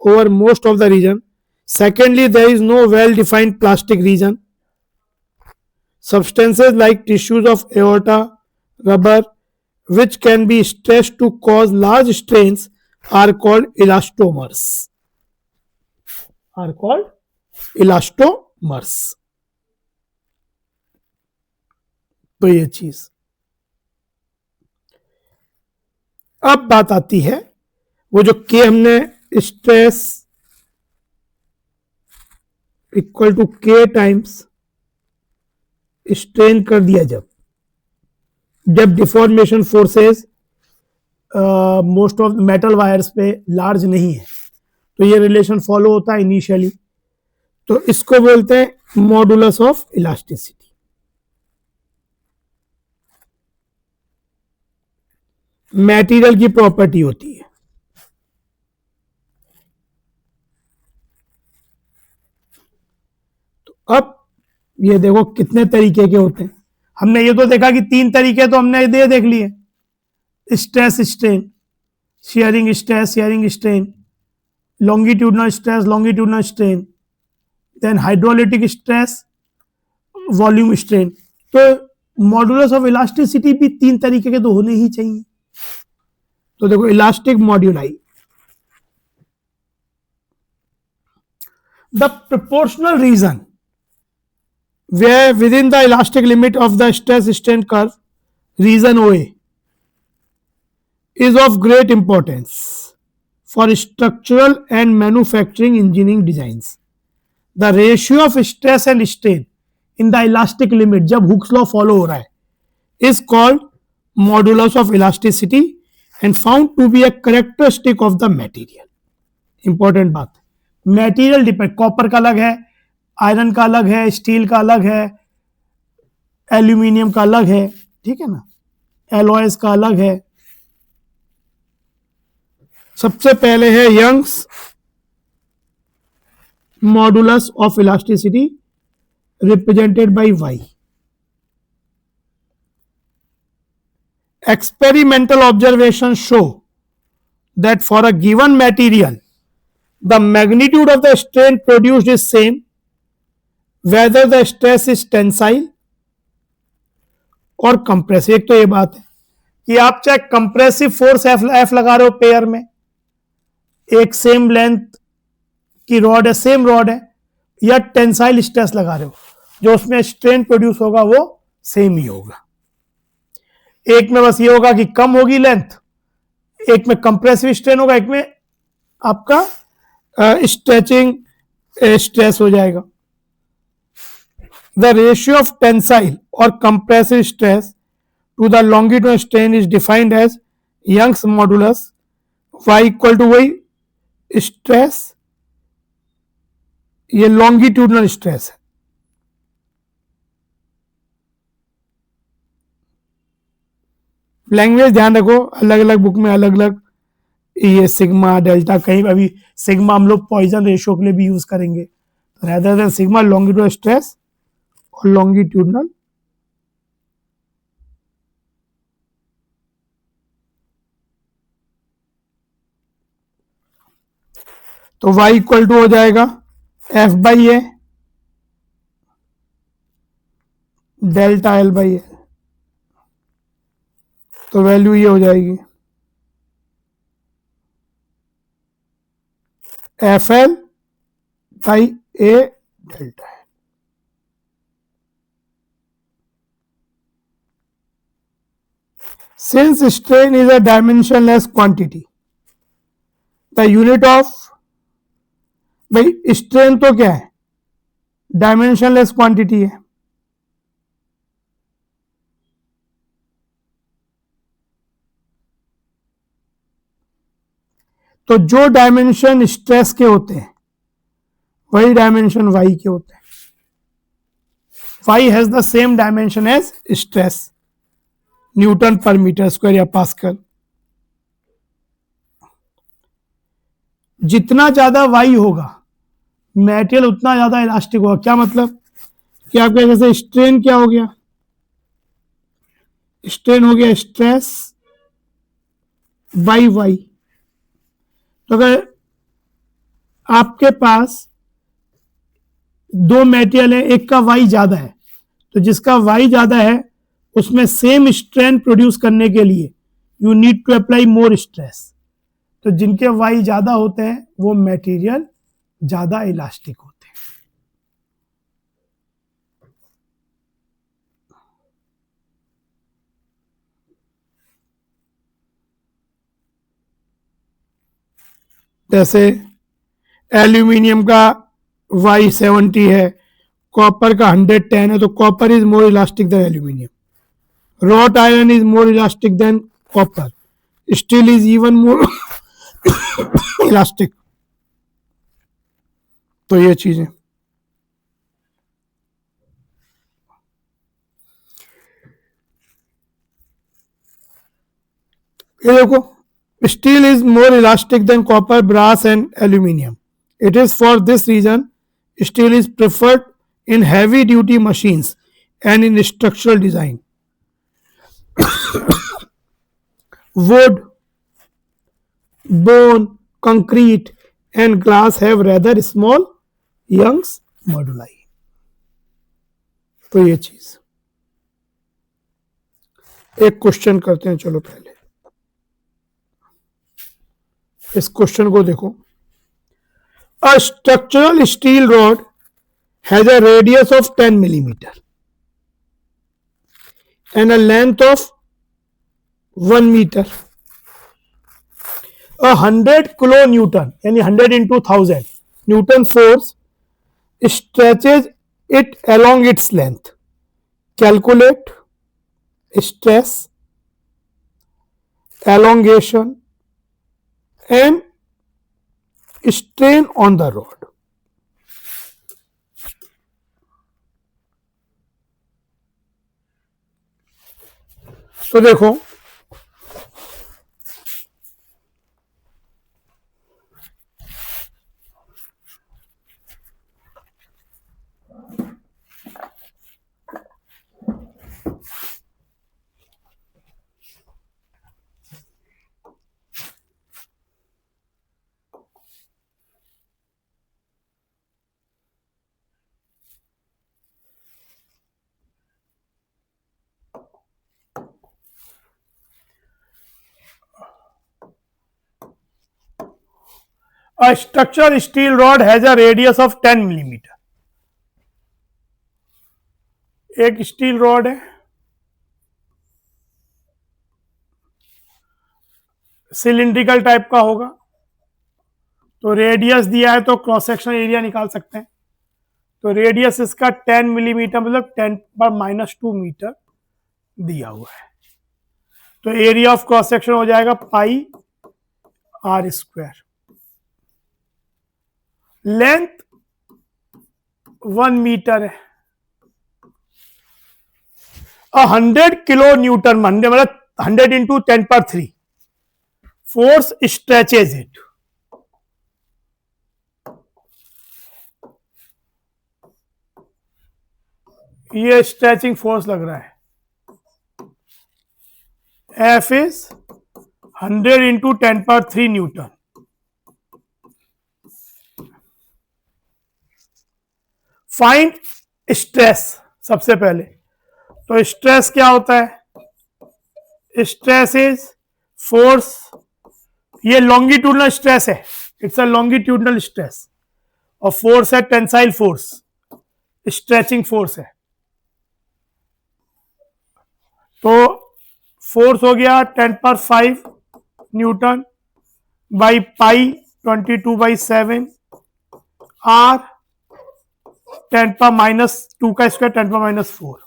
over most of the region. Secondly, there is no well-defined plastic region. Substances like tissues of aorta, rubber, which can be stretched to cause large strains, are called elastomers. Are called elastomers. मर्स। तो ये चीज। अब बात आती है वो जो के हमने stress equal to K times strain कर दिया, जब deformation forces most of metal wires पे लार्ज नहीं है, तो ये रिलेशन फॉलो होता है इनिशियली। तो इसको बोलते हैं मॉडुलस ऑफ इलास्टिसिटी। मटेरियल की प्रॉपर्टी होती है। तो अब ये देखो कितने तरीके के होते हैं। हमने ये तो देखा कि 3 तरीके तो हमने ये देख लिए, stress strain, sharing stress sharing strain, longitudinal stress longitudinal strain, then hydraulic stress volume strain. तो मॉडुलस ऑफ इलास्टिसिटी भी 3 तरीके के तो होने ही चाहिए। तो देखो elastic moduli, the proportional region where within the elastic limit of the stress strain curve, region OA is of great importance for structural and manufacturing engineering designs. The ratio of stress and strain in the elastic limit, जब Hooke's law follow हो रहा है, is called modulus of elasticity and found to be a characteristic of the material. Important बात, material depend, copper का अलग है, iron का अलग है, स्टील का अलग है, एल्यूमिनियम का अलग है, ठीक है ना, एलॉयज का अलग है। सबसे पहले है Young's modulus of elasticity represented by Y. Experimental observations show that for a given material, the magnitude of the strain produced is same whether the stress is tensile और कंप्रेसिव। एक तो ये बात है कि आप चाहे कंप्रेसिव फोर्स एफ लगा रहे हो पेयर में, एक सेम लेंथ की रॉड है, सेम रॉड है, या टेंसाइल स्ट्रेस लगा रहे हो, जो उसमें स्ट्रेन प्रोड्यूस होगा वो सेम ही होगा। एक में बस ये होगा कि कम होगी लेंथ, एक में कंप्रेसिव स्ट्रेन होगा, एक में आपका स्ट्रेचिंग स्ट्रेस हो जाएगा। The ratio of tensile or compressive stress to the longitudinal strain is defined as Young's modulus, Y equal to Y stress, ये longitudinal stress है। लैंग्वेज ध्यान रखो, अलग अलग बुक में अलग अलग ये सिग्मा डेल्टा, कहीं अभी सिग्मा हम लोग पॉइजन रेशियो के लिए भी यूज करेंगे, rather than sigma longitudinal stress और लॉन्गिट्यूडनल तो y इक्वल टू हो जाएगा F by A delta L by A, तो वैल्यू ये हो जाएगी FL by A delta. Since strain is a dimensionless quantity, the unit of, भाई स्ट्रेन तो क्या है, डायमेंशनलेस क्वांटिटी है, तो जो डायमेंशन स्ट्रेस के होते हैं वही डायमेंशन वाई के होते हैं। Y has the same dimension as stress, newton per metre square या पास्कल। जितना ज्यादा वाई होगा मेटेरियल उतना ज्यादा इलास्टिक होगा। क्या मतलब कि आपके जैसे स्ट्रेन क्या हो गया, स्ट्रेन हो गया स्ट्रेस बाई वाई। तो अगर आपके पास 2 मेटेरियल है, एक का वाई ज्यादा है, तो जिसका वाई ज्यादा है उसमें सेम स्ट्रेन प्रोड्यूस करने के लिए you need to apply more stress. तो जिनके वाई ज्यादा होते हैं वो मेटेरियल ज्यादा इलास्टिक होते हैं। जैसे एल्यूमिनियम का Y70 है, कॉपर का 110 है, तो copper is more elastic then aluminium. Wrought iron is more elastic than copper. Steel is even more elastic. तो ये चीजें ये देखो, steel is more elastic than copper, brass and aluminium. It is for this reason steel is preferred in heavy duty machines and in structural design. Wood, bone, concrete and glass have rather small Young's moduli. तो ये चीज एक question करते हैं, चलो पहले इस question को देखो। A structural steel rod has a radius of 10 millimetre and a length of 1 metre. 100 kilo newton यानी 100 into 1000 newton force stretches it along its length. Calculate stress, elongation and strain on the rod. तो देखो, a structural steel rod has a radius of 10 millimetre. एक steel rod है, cylindrical type का होगा, तो radius दिया है तो क्रॉस सेक्शन एरिया निकाल सकते हैं। तो रेडियस इसका 10 मिलीमीटर मतलब 10⁻² मीटर दिया हुआ है। तो एरिया ऑफ क्रॉस सेक्शन हो जाएगा πr²। लेंथ 1 मीटर है। 100 किलो न्यूटन मतलब 100 into 10⁻³ फोर्स स्ट्रेचेज इट। ये स्ट्रेचिंग फोर्स लग रहा है। F is 100 into 10⁻³ Newton. Find stress सबसे पहले। तो स्ट्रेस क्या होता है? स्ट्रेस इज फोर्स, ये लॉन्गिट्यूडनल स्ट्रेस है, इट्स अ लॉन्गिट्यूडनल स्ट्रेस, और फोर्स है टेंसाइल फोर्स, स्ट्रेचिंग फोर्स है। तो फोर्स हो गया 10⁻⁵ न्यूटन बाई π22/7 r 10⁻² का स्क्वायर 10⁻⁴।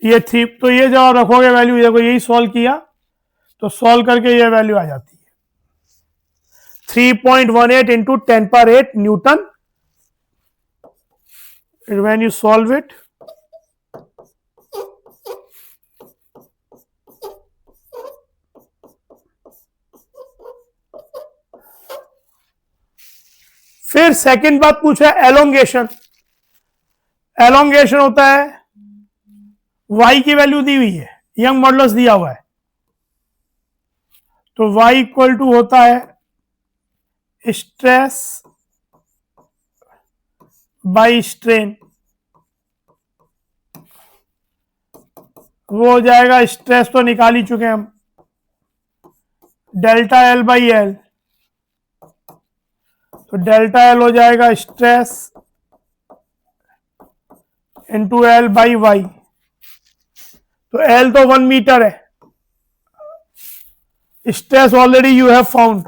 ये थी, तो ये जब रखोगे वैल्यू, देखो यही सॉल्व किया तो सॉल्व करके ये वैल्यू आ जाती है 3.18 into 10⁻8 Newton. When you solve it, फिर सेकंड बात पूछा है एलोंगेशन। एलोंगेशन होता है y की वैल्यू दी हुई है, यंग मॉडुलस दिया हुआ है, तो y इक्वल टू होता है स्ट्रेस बाई स्ट्रेन। वो हो जाएगा, स्ट्रेस तो निकाल ही चुके हम, डेल्टा L बाई एल। तो डेल्टा L हो जाएगा stress into L by y। तो L तो 1 मीटर है, stress already you have found,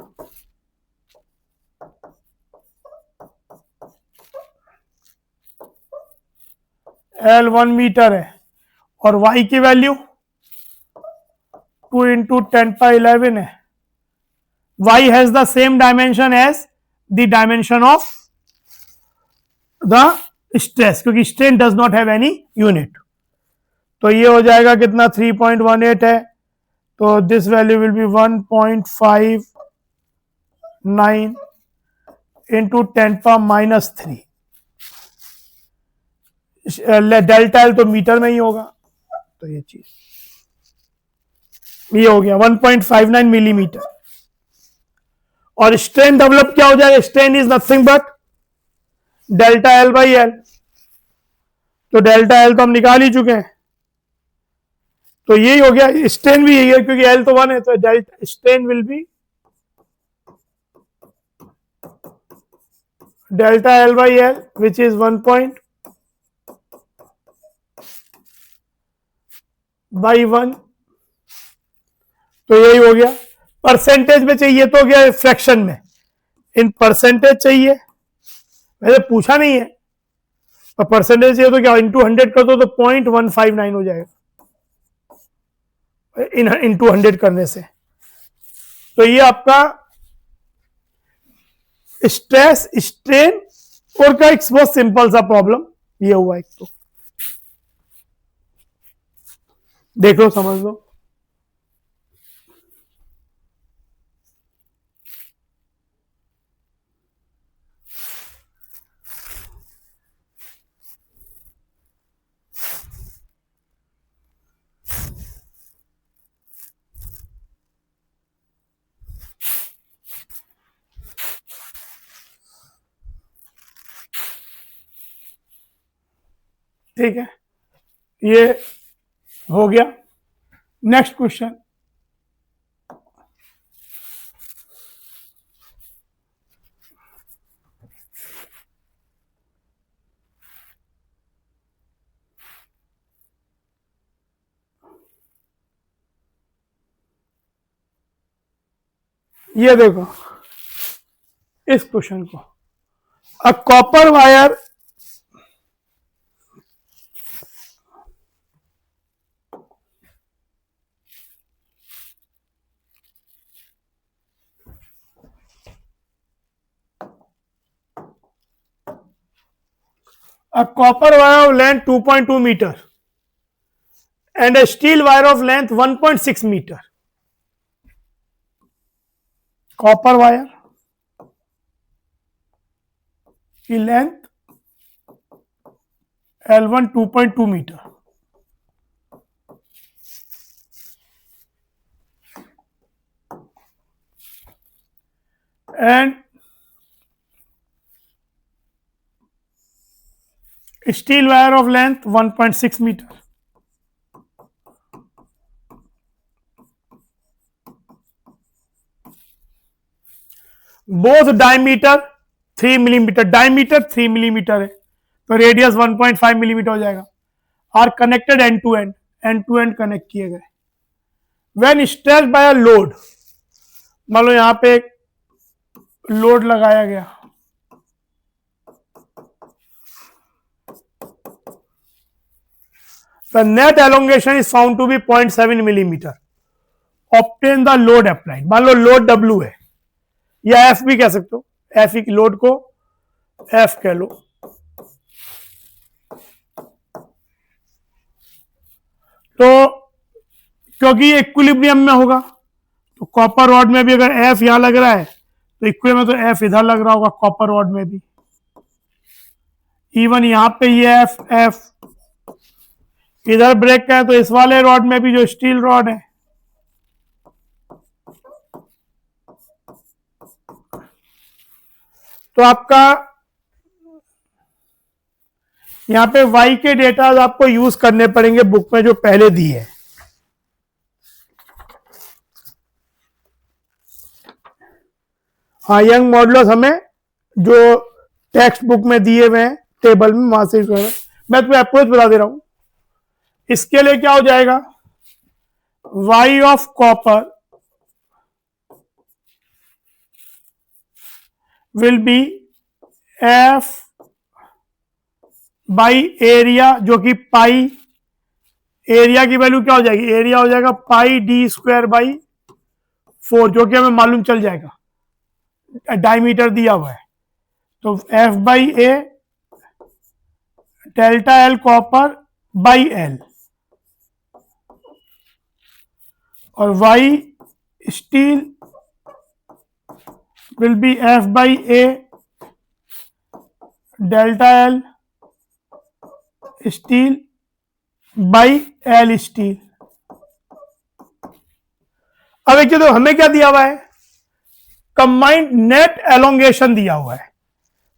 L 1 metre है और y की वैल्यू 2 इंटू 10⁻11 है. y has the same dimension as the dimension of the stress, क्योंकि strain does not have any unit. तो ये हो जाएगा कितना 3.18 है, तो this value will be 1.59 into 10⁻³ delta L तो मीटर में ही होगा, तो ये चीज ये हो गया 1.59 मिलीमीटर. और स्ट्रेन डेवलप क्या हो जाएगा, strain is nothing but delta L by L. तो डेल्टा एल तो हम निकाल ही चुके हैं, तो यही हो गया. स्ट्रेन भी यही है क्योंकि एल तो 1 है, तो delta strain will be delta L by L which is 1/1. तो यही हो गया. परसेंटेज में चाहिए तो क्या, फ्रैक्शन में इन परसेंटेज चाहिए, वैसे पूछा नहीं है, और परसेंटेज चाहिए तो क्या इंटू 100 कर दो तो 0.159 हो जाएगा इंटू 100 करने से. तो ये आपका स्ट्रेस स्ट्रेन और का एक बहुत सिंपल सा प्रॉब्लम ये हुआ. एक तो देख लो, समझ लो. ठीक है, ये हो गया. नेक्स्ट क्वेश्चन, ये देखो इस क्वेश्चन को. A copper wire a copper wire of length 2.2 meter and a steel wire of length 1.6 meter. Copper wire की length L1 2.2 metre and steel wire of length 1.6 meter. Both diameter 3 millimetre, diameter 3 millimetre है तो radius 1.5 millimetre हो जाएगा. Are connected end to end connect किए गए. When stressed by a load, मान लो यहां पे एक लोड लगाया गया, the net elongation is found to be 0.7 millimeter. Obtain the load applied. मान लो लोड W है या F भी कह सकते हो, F की लोड को F कह लो. तो क्योंकि ये इक्विलिब्रियम में होगा तो कॉपर रॉड में भी अगर F यहां लग रहा है तो इक्विलिब्रियम में तो F इधर लग रहा होगा कॉपर रॉड में भी. इवन यहां पे ये F इधर ब्रेक का है तो इस वाले रॉड में भी जो स्टील रॉड है तो आपका यहां पे y के डेटा आपको यूज करने पड़ेंगे बुक में जो पहले दी है. हाँ, यंग मॉडुलस हमें जो टेक्स्ट बुक में दिए हुए हैं टेबल में वहां से मैं तुम्हें अप्रोच बता दे रहा हूं. इसके लिए क्या हो जाएगा, y of copper will be F by area, जो कि पाई, एरिया की वैल्यू क्या हो जाएगी, एरिया हो जाएगा पाई डी स्क्वायर बाई 4, जो कि हमें मालूम चल जाएगा, डायमीटर दिया हुआ है। तो F by A delta L copper by L, और Y steel will be F by A delta L steel by L steel. अब एक तो हमें क्या दिया हुआ है, कंबाइंड नेट एलोंगेशन दिया हुआ है।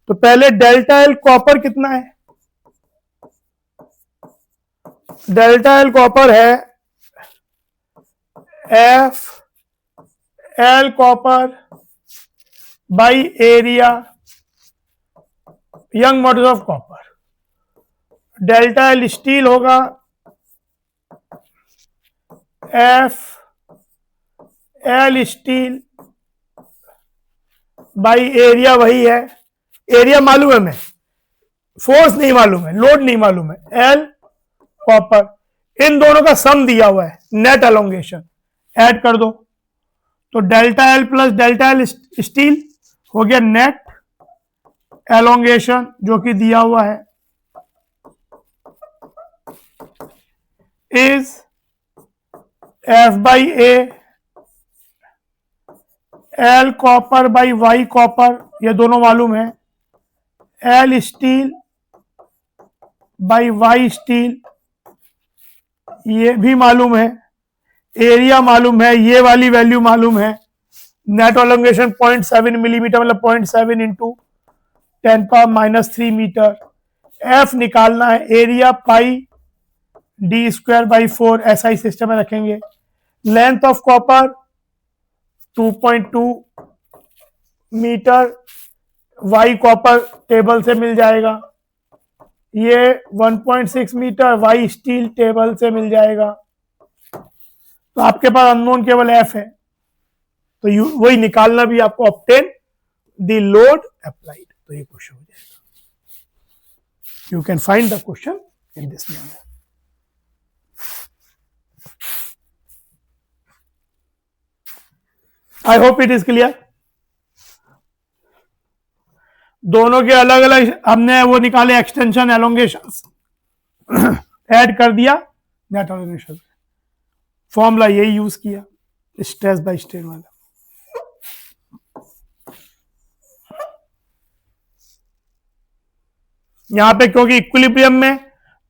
तो पहले डेल्टा एल कॉपर कितना है, डेल्टा एल कॉपर है F L copper by area Young modulus of copper. Delta L steel होगा F L steel by area, वही है, एरिया मालूम है हमें, फोर्स नहीं मालूम है, लोड नहीं मालूम है, एल कॉपर, इन दोनों का सम दिया हुआ है, नेट एलोंगेशन ऐड कर दो। तो delta L plus delta L steel हो गया नेट एलोंगेशन, जो कि दिया हुआ है is F by A L copper by Y copper, ये दोनों मालूम है, L steel by Y steel, ये भी मालूम है, एरिया मालूम है, ये वाली वैल्यू मालूम है, नेट एलोंगेशन 0.7 मिलीमीटर, मतलब 0.7 इंटू 10⁻³ मीटर। एफ निकालना है, area pi D square by 4, ऐसा ही सिस्टम में रखेंगे। Length of copper 2.2 metre, Y copper table से मिल जाएगा, ये 1.6 मीटर, वाई स्टील टेबल से मिल जाएगा। तो आपके पास अननोन केवल एफ है, तो वही निकालना भी आपको, ऑब्टेन द लोड अप्लाइड। तो ये क्वेश्चन हो जाएगा, you can find the question in this manner. I hope it is clear. दोनों के अलग अलग हमने वो निकाले एक्सटेंशन एलोंगेशंस, ऐड कर दिया नेट एलोंगेशन, फॉर्मूला यही यूज किया स्ट्रेस बाय स्ट्रेन वाला। यहां पे क्योंकि इक्विलिब्रियम में,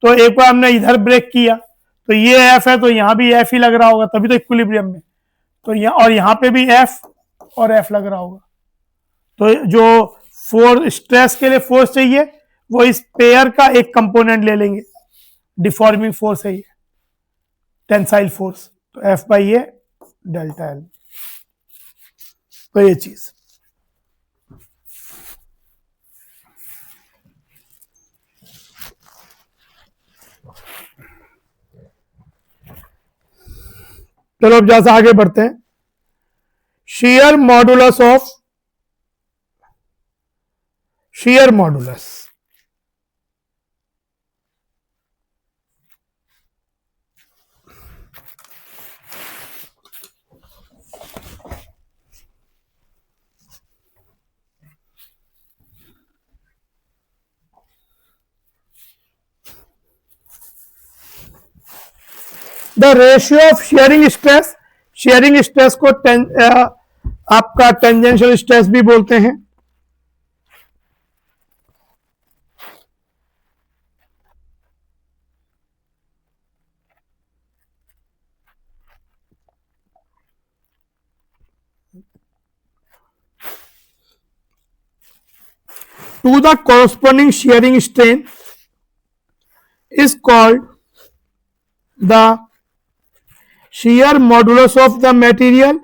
तो एक बार हमने इधर ब्रेक किया, तो ये एफ है, तो यहां भी एफ ही लग रहा होगा, तभी तो इक्विलिब्रियम में, तो यहाँ और यहां पे भी एफ और एफ लग रहा होगा। तो जो फोर्स, स्ट्रेस के लिए फोर्स चाहिए, वो इस पेयर का एक कंपोनेंट ले लेंगे, डिफॉर्मिंग फोर्स है ये, टेंसाइल फोर्स, तो F by A delta L. तो ये चीज चलो अब जैसे आगे बढ़ते हैं, shear modulus of shear modulus, the ratio of shearing stress, shearing stress को आपका टेंजेंशियल स्ट्रेस भी बोलते हैं। To the corresponding shearing strain is called the shear modulus of the material,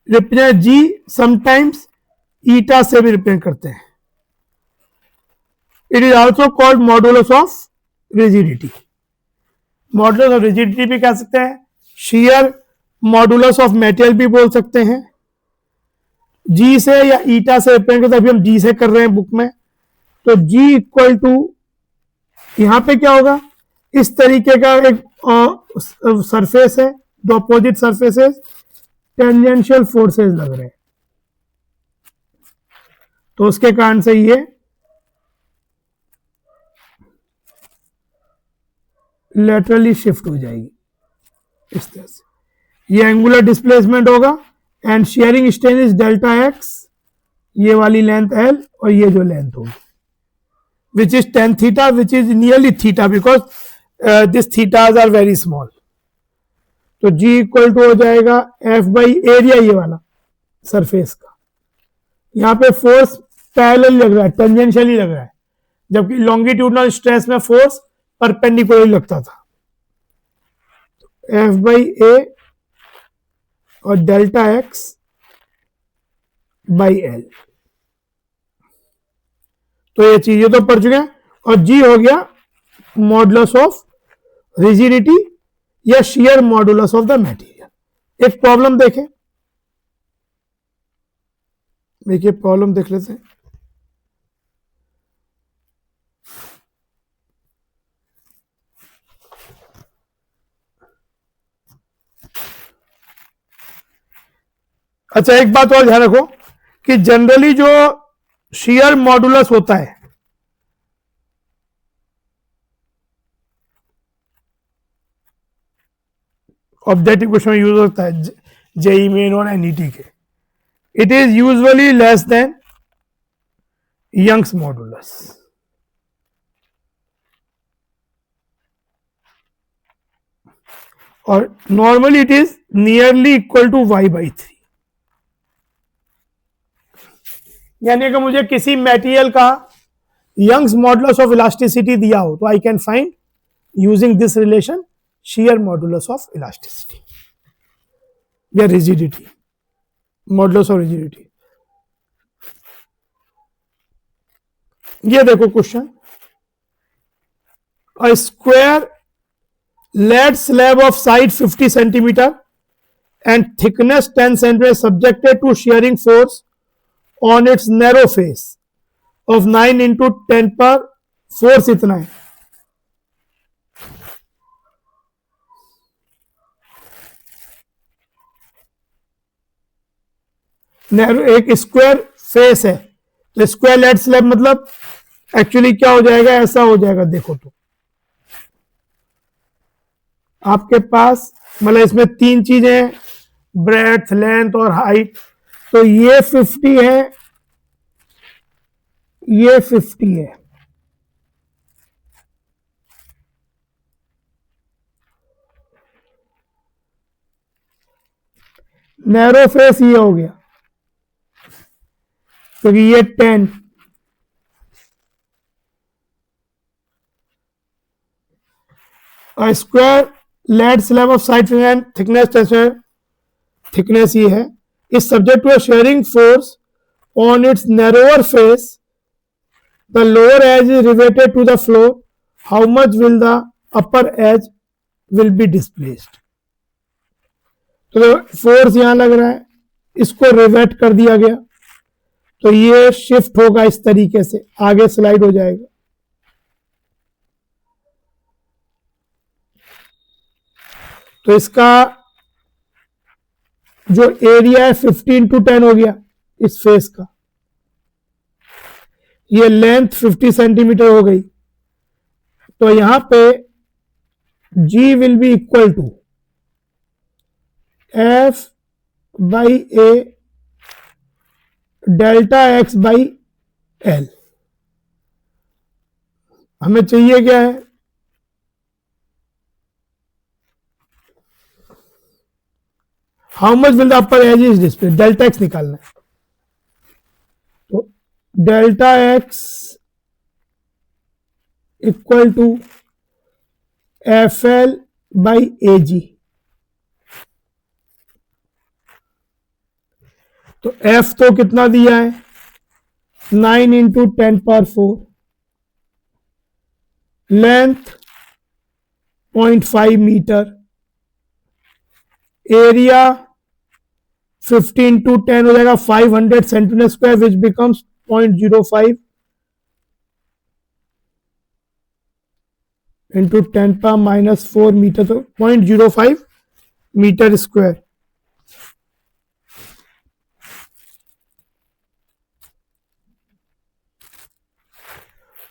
represent G sometimes eta से भी represent करते हैं। It is also called modulus of rigidity, modulus of rigidity भी कह सकते हैं, शेयर मॉडुलस ऑफ मेटेरियल भी बोल सकते हैं, जी से या ईटा से रिप्रेजेंट करते हैं, अभी हम जी से कर रहे हैं बुक में, तो जी इक्वल टू यहां पे क्या होगा, इस तरीके का एक सरफेस है, दो अपोजिट सरफेसेस, टेंजेंशियल फोर्सेस लग रहे हैं, तो उसके कारण से ये लेटरली शिफ्ट हो जाएगी इस तरह से, ये एंगुलर डिस्प्लेसमेंट होगा and sharing strain is delta x, ये वाली लेंथ एल और ये जो लेंथ होगी which is tan theta, which is nearly theta because this thetas are very small. तो G इक्वल टू हो जाएगा F बाई एरिया ये वाला सरफेस का, यहाँ पे फोर्स पैरेलल लग रहा है, टेंजेंशियली लग रहा है, जबकि लॉन्गिट्यूडनल स्ट्रेस में फोर्स परपेंडिकुलर लगता था। F बाई ए और डेल्टा एक्स बाई एल, तो ये चीजें तो पढ़ चुके हैं। और जी हो गया मॉडुलस ऑफ रिजिडिटी या shear modulus of the material. एक प्रॉब्लम देखें, देखिए प्रॉब्लम देख लेते हैं। अच्छा एक बात और ध्यान रखो कि जनरली जो शियर मॉडुलस होता है, ऑब्जेक्टिव क्वेश्चन में यूज होता है जेई मेन और एनईटी के, it is usually less than Young's modulus. और normally it is nearly equal to y by 3, यानी कि मुझे किसी मटेरियल का यंग्स मॉडुलस ऑफ इलास्टिसिटी दिया हो तो I can find using this relation shear modulus of elasticity या rigidity, modulus of rigidity। ये देखो question, a square lead slab of side 50 centimeter and thickness 10 centimeter subjected to shearing force on its narrow face of 9 into 10 पर force इतना है। एक square face है, तो square lead slab मतलब actually क्या हो जाएगा, ऐसा हो जाएगा। देखो तो आपके पास मतलब इसमें तीन चीजें, ब्रेड्थ, लेंथ और हाइट, तो ये 50 है, ये 50 है, नैरो फेस ये हो गया, क्योंकि ये 10, square lead slab of side thickness, thickness ये है, is subject to a shearing force on its narrower face, the lower edge is riveted to the floor, how much will the upper edge will be displaced. तो force यहां लग रहा है, इसको rivet कर दिया गया, तो ये शिफ्ट होगा इस तरीके से, आगे स्लाइड हो जाएगा। तो इसका जो एरिया है 50 इंटू 10 हो गया इस फेस का, ये लेंथ 50 सेंटीमीटर हो गई, तो यहां पे G will be equal to F by A delta x by L. हमें चाहिए क्या है, how much will the upper edge is displace, delta X निकालना है। तो delta X equal to F L by A G. तो F तो कितना दिया है, 9 into 10 power 4, length 0.5 metre, area 50 into 10 हो जाएगा 500 centimetre square which becomes 0.05 into 10 power minus 4 metre, तो 0.05 मीटर स्क्वायर।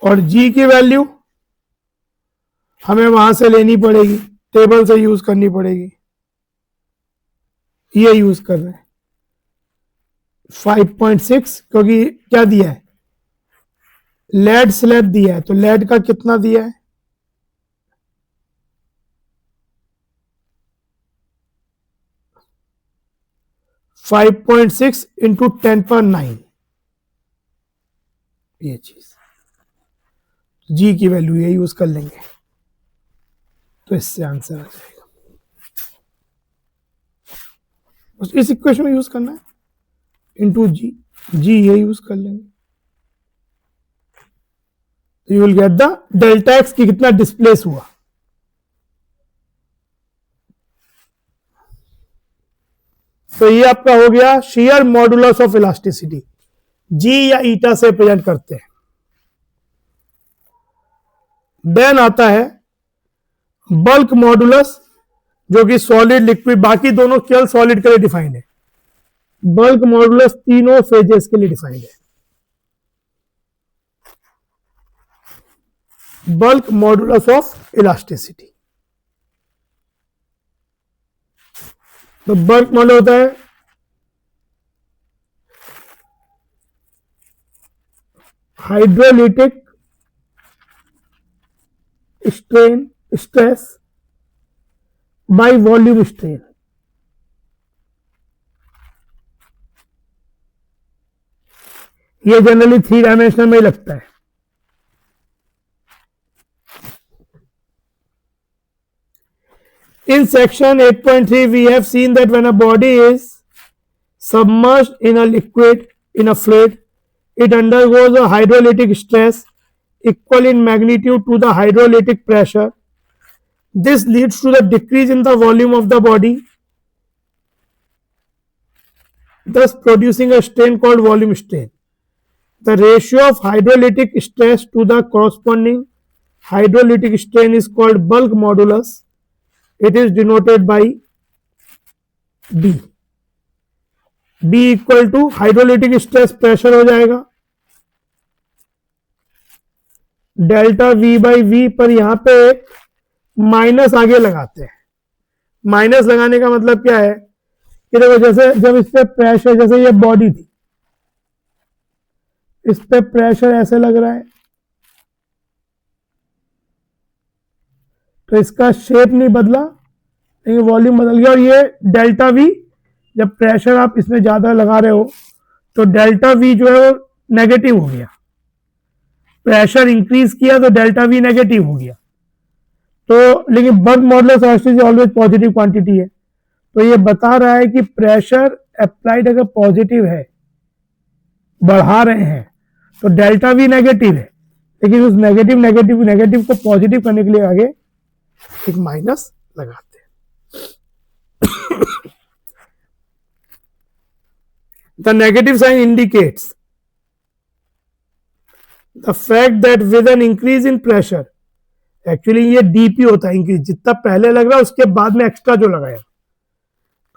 और जी की वैल्यू हमें वहां से लेनी पड़ेगी, टेबल से यूज करनी पड़ेगी। ये यूज कर रहे हैं 5.6, क्योंकि क्या दिया है, लेड स्लैब दिया है, तो लेड का कितना दिया है, फाइव पॉइंट सिक्स इंटू 10⁹, ये चीज जी की वैल्यू ये यूज कर लेंगे, तो इससे आंसर आ जाएगा। इस इक्वेशन में यूज करना है, इंटू जी, जी ये यूज कर लेंगे, तो you will get the delta x की कितना डिस्प्लेस हुआ। तो ये आपका हो गया शेयर मॉडुलस ऑफ इलास्टिसिटी, जी या ईटा से प्रेजेंट करते हैं। देन आता है बल्क मॉडुलस, जो कि सॉलिड लिक्विड, बाकी दोनों केवल सॉलिड के लिए डिफाइंड है। बल्क मॉडुलस तीनों फेजेस के लिए डिफाइंड है। बल्क मॉडुलस ऑफ इलास्टिसिटी, तो बल्क मॉडल होता है hydrolytic strain stress by volume strain. ये जनरली 3 डायमेंशनल में ही लगता है। In section 8.3 we have seen that when a body is submerged in a liquid, in a fluid, it undergoes a hydrolytic stress equal in magnitude to the hydrolytic pressure. This leads to the decrease in the volume of the body, thus producing a strain called volume strain. The ratio of hydrolytic stress to the corresponding hydrolytic strain is called bulk modulus. It is denoted by B. B equal to hydrolytic stress pressure हो जाएगा delta V by V, पर यहां पे एक minus आगे लगाते हैं। Minus लगाने का मतलब क्या है कि देखो, जैसे जब इस पे प्रेशर, जैसे ये बॉडी थी, इस पे प्रेशर ऐसे लग रहा है, तो इसका शेप नहीं बदला लेकिन वॉल्यूम बदल गया। और ये डेल्टा वी, जब प्रेशर आप इसमें ज्यादा लगा रहे हो तो डेल्टा वी जो है वो नेगेटिव हो गया। प्रेशर इंक्रीज किया तो डेल्टा वी नेगेटिव हो गया। तो लेकिन bulk modulus always positive quantity है, तो ये बता रहा है कि प्रेशर अप्लाइड अगर पॉजिटिव है, बढ़ा रहे हैं, तो डेल्टा वी नेगेटिव है, लेकिन उस नेगेटिव को पॉजिटिव करने के लिए आगे एक माइनस लगाते हैं। The negative sign indicates the fact that with an increase in pressure, actually ये डीपी होता है इंक्रीज, जितना पहले लग रहा है उसके बाद में एक्स्ट्रा जो लगाया,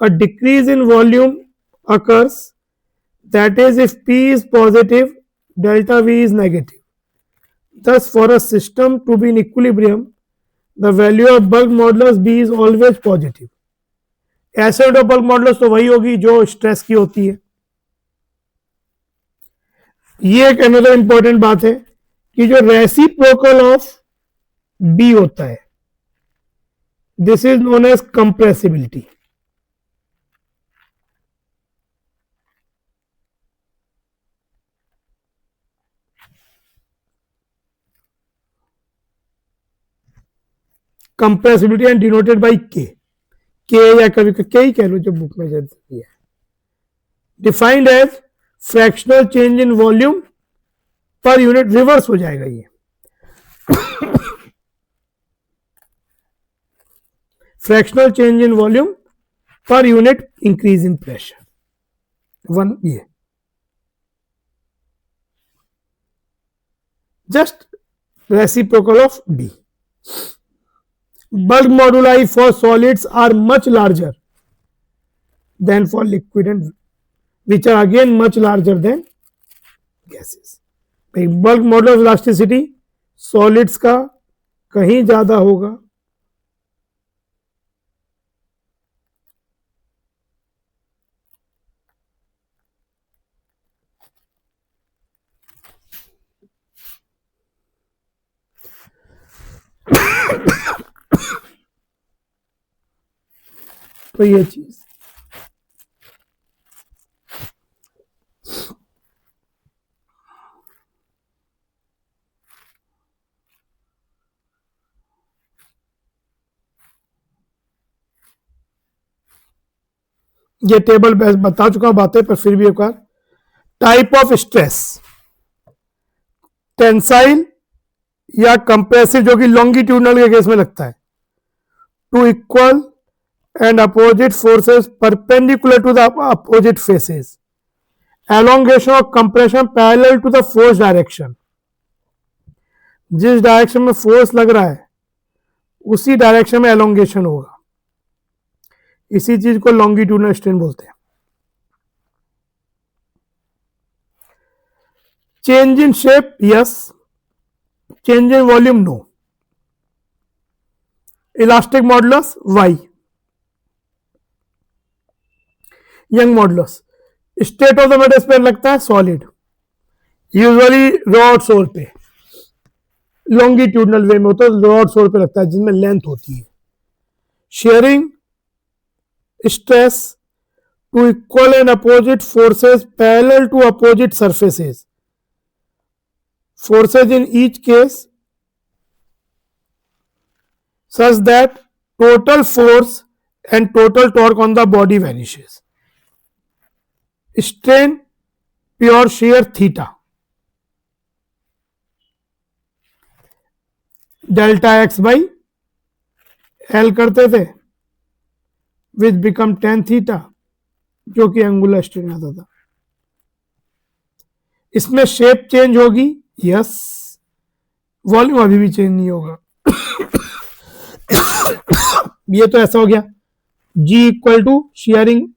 a decrease in volume occurs, that is if P is positive, delta V is negative. Thus for a system to be in equilibrium, the value of bulk modulus B is always positive. Acid of bulk modulus तो वही होगी जो stress की होती है। ये एक another important बात है कि जो रेसिप्रोकल ऑफ बी होता है, this is known as compressibility. Compressibility and denoted by K, या कभी के ही कह लो जो बुक में दिया है। Defined as fractional change in volume per unit, reverse हो जाएगा ये। Fractional change in volume per unit increase in pressure. One ये just reciprocal of B. Bulk moduli for solids are much larger than for liquid and which are again much larger than gases. Bulk modulus of elasticity solids का कहीं ज्यादा होगा तो ये चीज ये table बता चुका हूं बातें, पर फिर भी एक बार. टाइप ऑफ स्ट्रेस, टेंसाइल या कंप्रेसिव, जो कि लॉन्गिट्यूडनल के केस में लगता है. Two equal and opposite forces perpendicular to the opposite faces. Elongation of compression parallel to the force direction. जिस डायरेक्शन में फोर्स लग रहा है उसी डायरेक्शन में एलोंगेशन होगा. इसी चीज को लॉन्गिट्यूडनल स्ट्रेन बोलते हैं. Change in shape yes, change in volume no. Elastic modulus Y. Young modulus state of the matter पर लगता है सॉलिड, यूजुअली रॉड सोल पे, लॉन्गिट्यूडनल वे में होता है, रॉड सोल पे लगता है जिसमें लेंथ होती है. Shearing stress two equal and opposite forces parallel to opposite surfaces. Forces in each case such that total force and total torque on the body vanishes. Strain pure shear theta. Delta x by L करते थे which become tan theta, जो कि angular strain आता था. इसमें shape change होगी yes, volume अभी भी चेंज नहीं होगा. ये तो ऐसा हो गया. G equal to shearing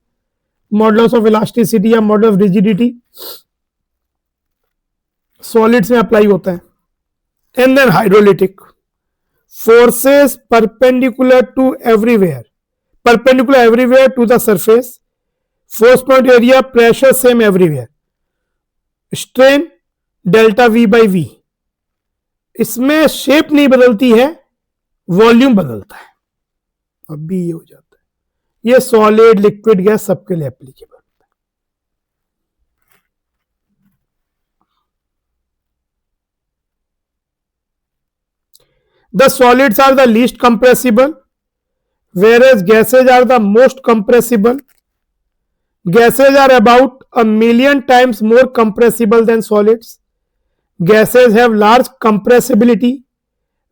modulus of elasticity या मॉडुलस ऑफ रिजिडिटी सॉलिड्स में अप्लाई होता है. And then hydrolytic forces perpendicular to everywhere, perpendicular everywhere to the surface, force point area pressure same everywhere, strain delta V by V. इसमें शेप नहीं बदलती है, volume बदलता है. अब भी ये हो जाता है. ये सॉलिड लिक्विड गैस सबके लिए एप्लीकेबल होता है. The solids are the least compressible whereas gases are the most compressible. Gases are about 1,000,000 times more compressible than solids. Gases have large compressibility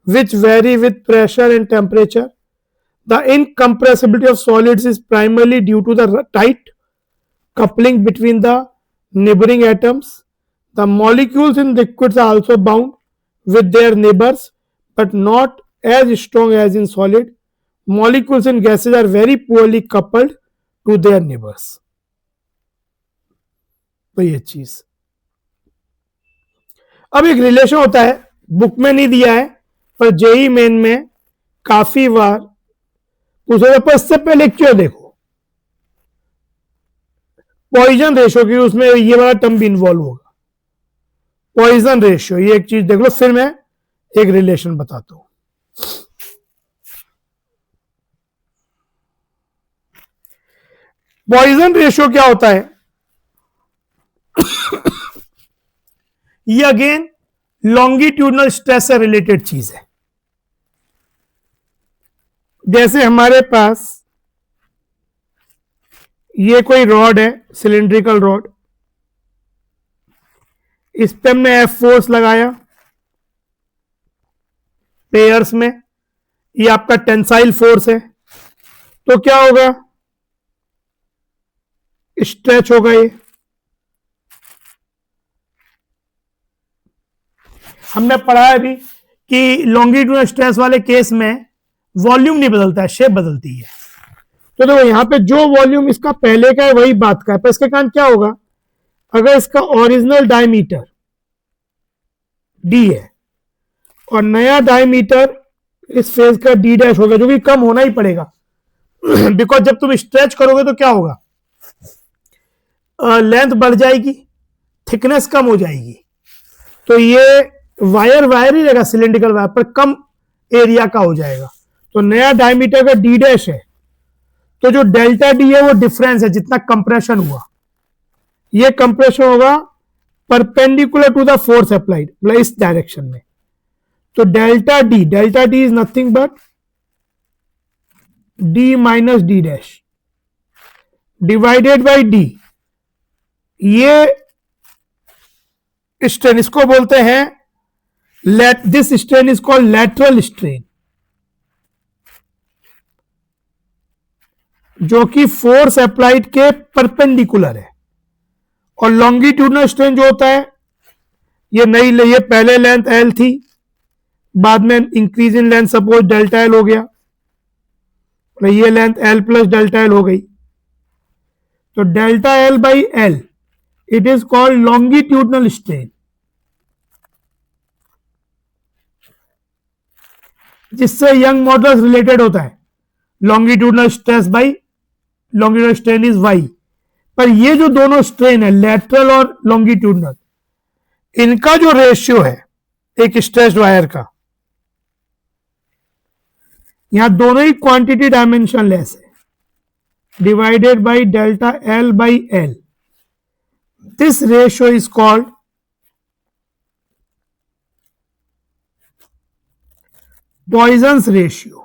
which vary with pressure and temperature. The incompressibility of solids is primarily due to the tight coupling between the neighboring atoms. The molecules in liquids are also bound with their neighbors but not as strong as in solid. Molecules in gases are very poorly coupled to their neighbors. तो ये चीज, अब एक relation होता है, book में नहीं दिया है पर जेई मेन में काफी बार पूछा. पर इससे पहले क्यों देखो पॉइजन रेशियो की, उसमें ये वाला टर्म भी इन्वॉल्व होगा. पॉइजन रेशियो, ये एक चीज देख लो, फिर मैं एक रिलेशन बताता हूं. पॉइजन रेशियो क्या होता है? ये अगेन लॉन्गिट्यूडनल स्ट्रेस से रिलेटेड चीज है. जैसे हमारे पास ये कोई रॉड है, सिलिंड्रिकल रॉड, इस पे हमने एफ फोर्स लगाया पेयर्स में, ये आपका टेंसाइल फोर्स है, तो क्या होगा? स्ट्रेच होगा ये. हमने पढ़ा है अभी कि लॉन्गिट्यूडनल स्ट्रेस वाले केस में वॉल्यूम नहीं बदलता है, शेप बदलती है। तो देखो यहाँ पे जो वॉल्यूम इसका पहले का है वही बात का है, पर इसके कारण क्या होगा, अगर इसका ओरिजिनल डायमीटर डी है और नया डायमीटर इस फेज का डी डैश होगा, जो कि कम होना ही पड़ेगा बिकॉज जब तुम स्ट्रेच करोगे तो क्या होगा, लेंथ बढ़ जाएगी, थिकनेस कम हो जाएगी, तो ये वायर ही रहेगा सिलेंड्रिकल वायर, पर कम एरिया का हो जाएगा। तो नया डायमीटर का डी डैश है, तो जो डेल्टा डी है वो डिफरेंस है जितना कंप्रेशन हुआ, ये कंप्रेशन होगा perpendicular to the force applied, मतलब इस डायरेक्शन में। तो delta D is nothing but D minus D dash divided by D. ये स्ट्रेन, इसको बोलते हैं this strain is called lateral strain, जो कि फोर्स अप्लाइड के परपेंडिकुलर है। और लॉन्गिट्यूडनल स्ट्रेन जो होता है, ये पहले लेंथ एल थी, बाद में increase in length suppose delta L हो गया, ये length L plus delta L हो गई, तो delta L by L it is called longitudinal strain, जिससे यंग मॉडुलस रिलेटेड होता है। Longitudinal stress by longitudinal strain is Y. पर ये जो दोनों स्ट्रेन है, लेटरल और लॉन्गिट्यूडनल, इनका जो रेशियो है एक स्ट्रेस्ड वायर का, यहां दोनों ही क्वांटिटी डायमेंशन लेस है, divided by delta L by L, this ratio is called Poisson's ratio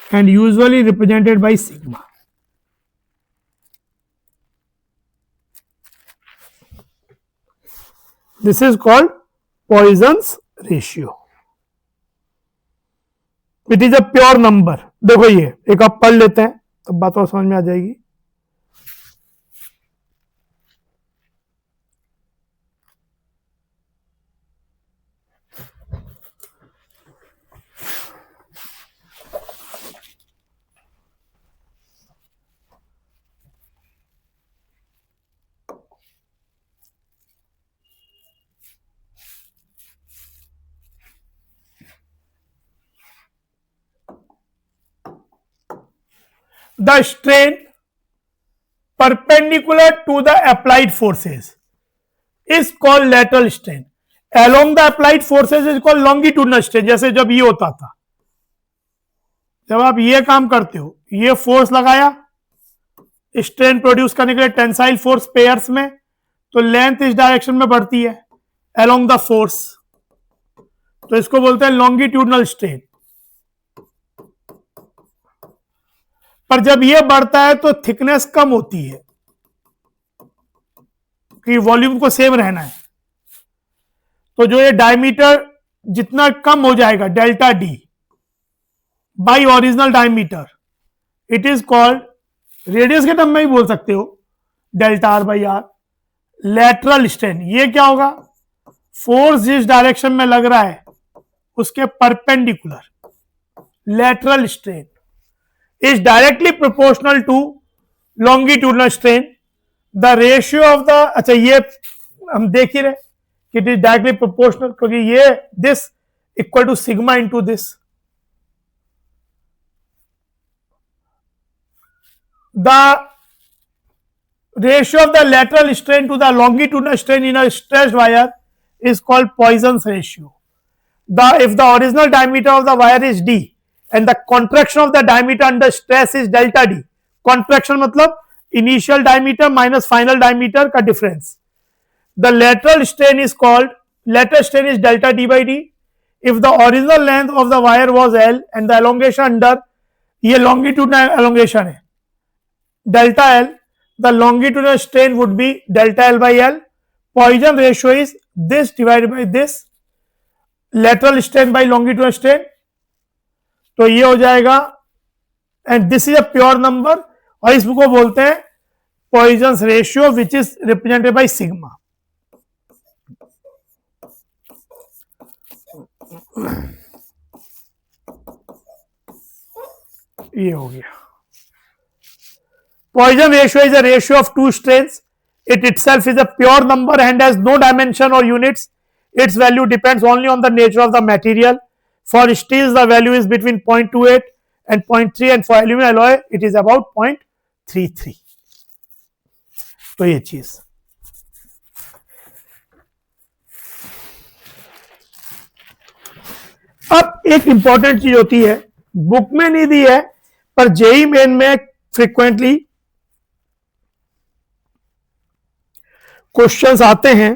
and usually represented by sigma. This is called Poisson's ratio. It is a pure number. देखो ये एक आप पढ़ लेते हैं तब बात और समझ में आ जाएगी। The strain perpendicular to the applied forces is called lateral strain. Along the applied forces is called longitudinal strain. जैसे जब ये होता था, जब आप ये काम करते हो, ये फोर्स लगाया स्ट्रेन प्रोड्यूस करने के लिए, टेंसाइल फोर्स पेयर्स में, तो लेंथ इस डायरेक्शन में बढ़ती है अलोंग द फोर्स, तो इसको बोलते हैं लॉन्गिट्यूडनल स्ट्रेन। पर जब ये बढ़ता है तो थिकनेस कम होती है कि वॉल्यूम को सेम रहना है, तो जो ये डायमीटर जितना कम हो जाएगा delta D by original diameter, it is called, radius के टर्म में ही बोल सकते हो, delta R by R, lateral strain. ये क्या होगा, फोर्स जिस डायरेक्शन में लग रहा है उसके perpendicular, lateral strain is directly proportional to longitudinal strain. The ratio of the, अच्छा ये हम देख ही रहे कि it is directly proportional, क्योंकि ये this equal to sigma into this. The ratio of the lateral strain to the longitudinal strain in a stressed wire is called Poisson's ratio. If the original diameter of the wire is d and the contraction of the diameter under stress is delta d, contraction मतलब initial diameter minus final diameter का difference, the lateral strain is called, lateral strain is delta d by d. If the original length of the wire was L and the elongation under, ये longitudinal elongation है delta L, the longitudinal strain would be delta L by L. Poisson ratio is this divided by this, lateral strain by longitudinal strain, तो ये हो जाएगा, and this is a pure number, और इसको बोलते हैं Poisson's ratio which is represented by sigma. ये हो गया. Poisson ratio is a ratio of two strains. It itself is a pure number and has no dimension or units. Its value depends only on the nature of the material. For steels, the value is between 0.28 and 0.3, and for aluminum alloy, it is about 0.33. तो ये चीज. अब एक important चीज होती है, book में नहीं दी है पर जेई मेन में फ्रीक्वेंटली क्वेश्चंस आते हैं.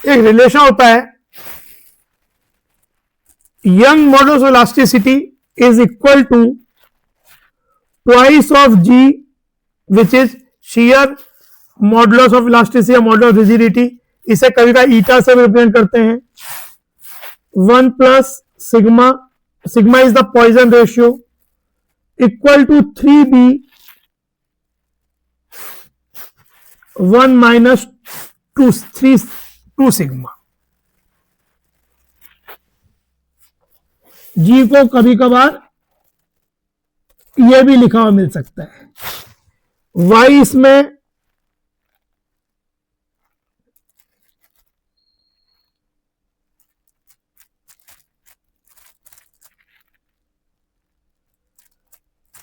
एक रिलेशन होता है, Young modulus of elasticity is equal to twice of G which is shear modulus of elasticity, modulus of rigidity. इसे कभी कभी ईटा से रिप्रेजेंट करते हैं. 1 plus sigma, sigma is the Poisson ratio, equal to 3b 1 minus 2 sigma. G को कभी कभार ये भी लिखा हुआ मिल सकता है. वाई इसमें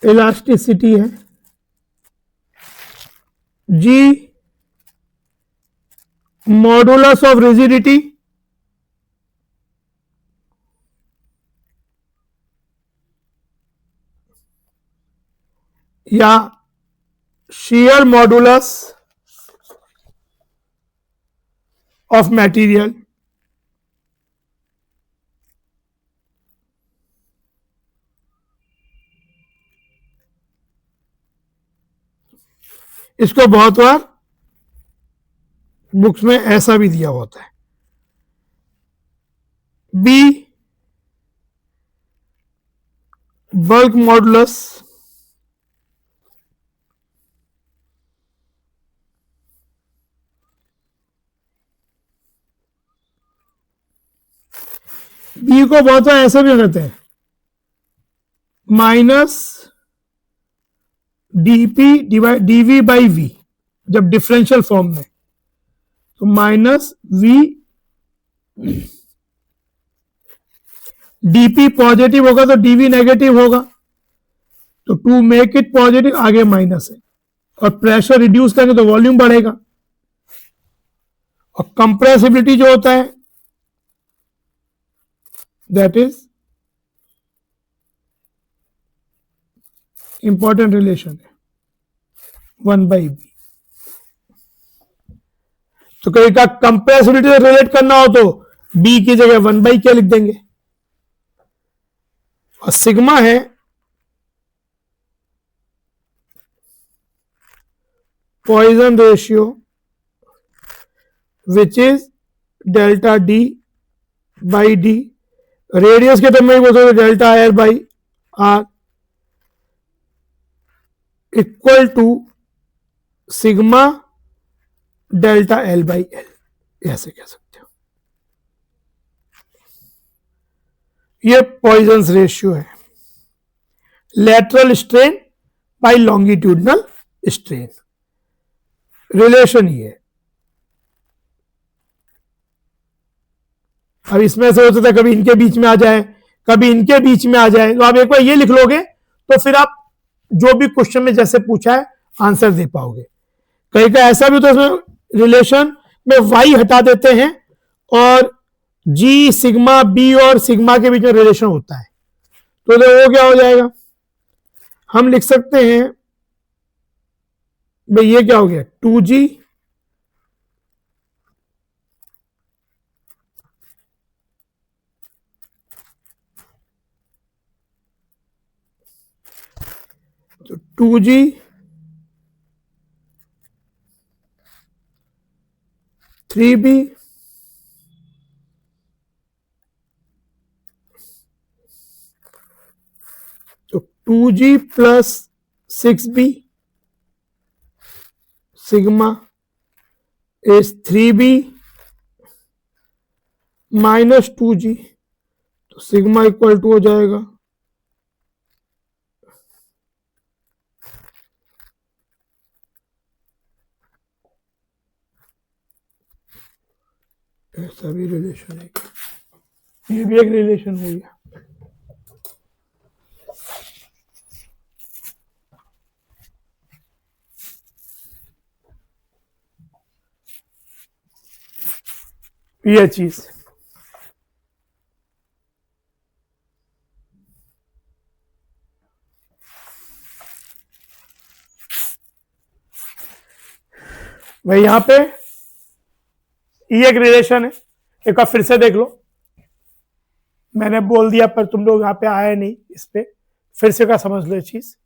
इलास्टिसिटी है, जी मॉडुलस ऑफ रिजिडिटी, या shear modulus of material. इसको बहुत बार बुक्स में ऐसा भी दिया होता है. बी बल्क मॉडुलस बी को बहुत बार ऐसे भी कहते हैं minus DP divide DV by V, जब डिफरेंशियल फॉर्म में तो माइनस वी. डीपी पॉजिटिव होगा तो डीवी नेगेटिव होगा, तो टू मेक इट पॉजिटिव आगे माइनस है, और प्रेशर रिड्यूस करेंगे तो वॉल्यूम बढ़ेगा. और कंप्रेसिबिलिटी जो होता है दैट इज इंपॉर्टेंट रिलेशन है 1/b. तो कहीं का कंप्रेसिबिलिटी से रिलेट करना हो तो b की जगह 1/k लिख देंगे. और सिग्मा है Poisson ratio which is delta d by d. Radius के टर्म में बोल सकते delta r by r equal to sigma delta l by l. ऐसे कह सकते हो. ये पॉइजन रेशियो है. Lateral strain by longitudinal strain, relation ही है. अब इसमें से हो सकता है कभी इनके बीच में आ जाए, कभी इनके बीच में आ जाए, तो आप एक बार ये लिख लोगे तो फिर आप जो भी क्वेश्चन में जैसे पूछा है आंसर दे पाओगे. कहीं का ऐसा भी तो इसमें रिलेशन में y हटा देते हैं और g सिग्मा b और सिग्मा के बीच में रिलेशन होता है, तो वो क्या हो जाएगा, हम लिख सकते हैं भाई ये क्या हो गया 2g तो 2g 3b 2g plus 6b sigma is 3b minus 2g, तो सिग्मा इक्वल टू हो जाएगा ऐसा भी रिलेशन है, ये भी एक रिलेशन हो गया। ये चीज भाई यहां पे ये एक रिलेशन है, एक बार फिर से देख लो, मैंने बोल दिया पर तुम लोग यहां पे आए नहीं, इस पे फिर से का समझ लो ये चीज,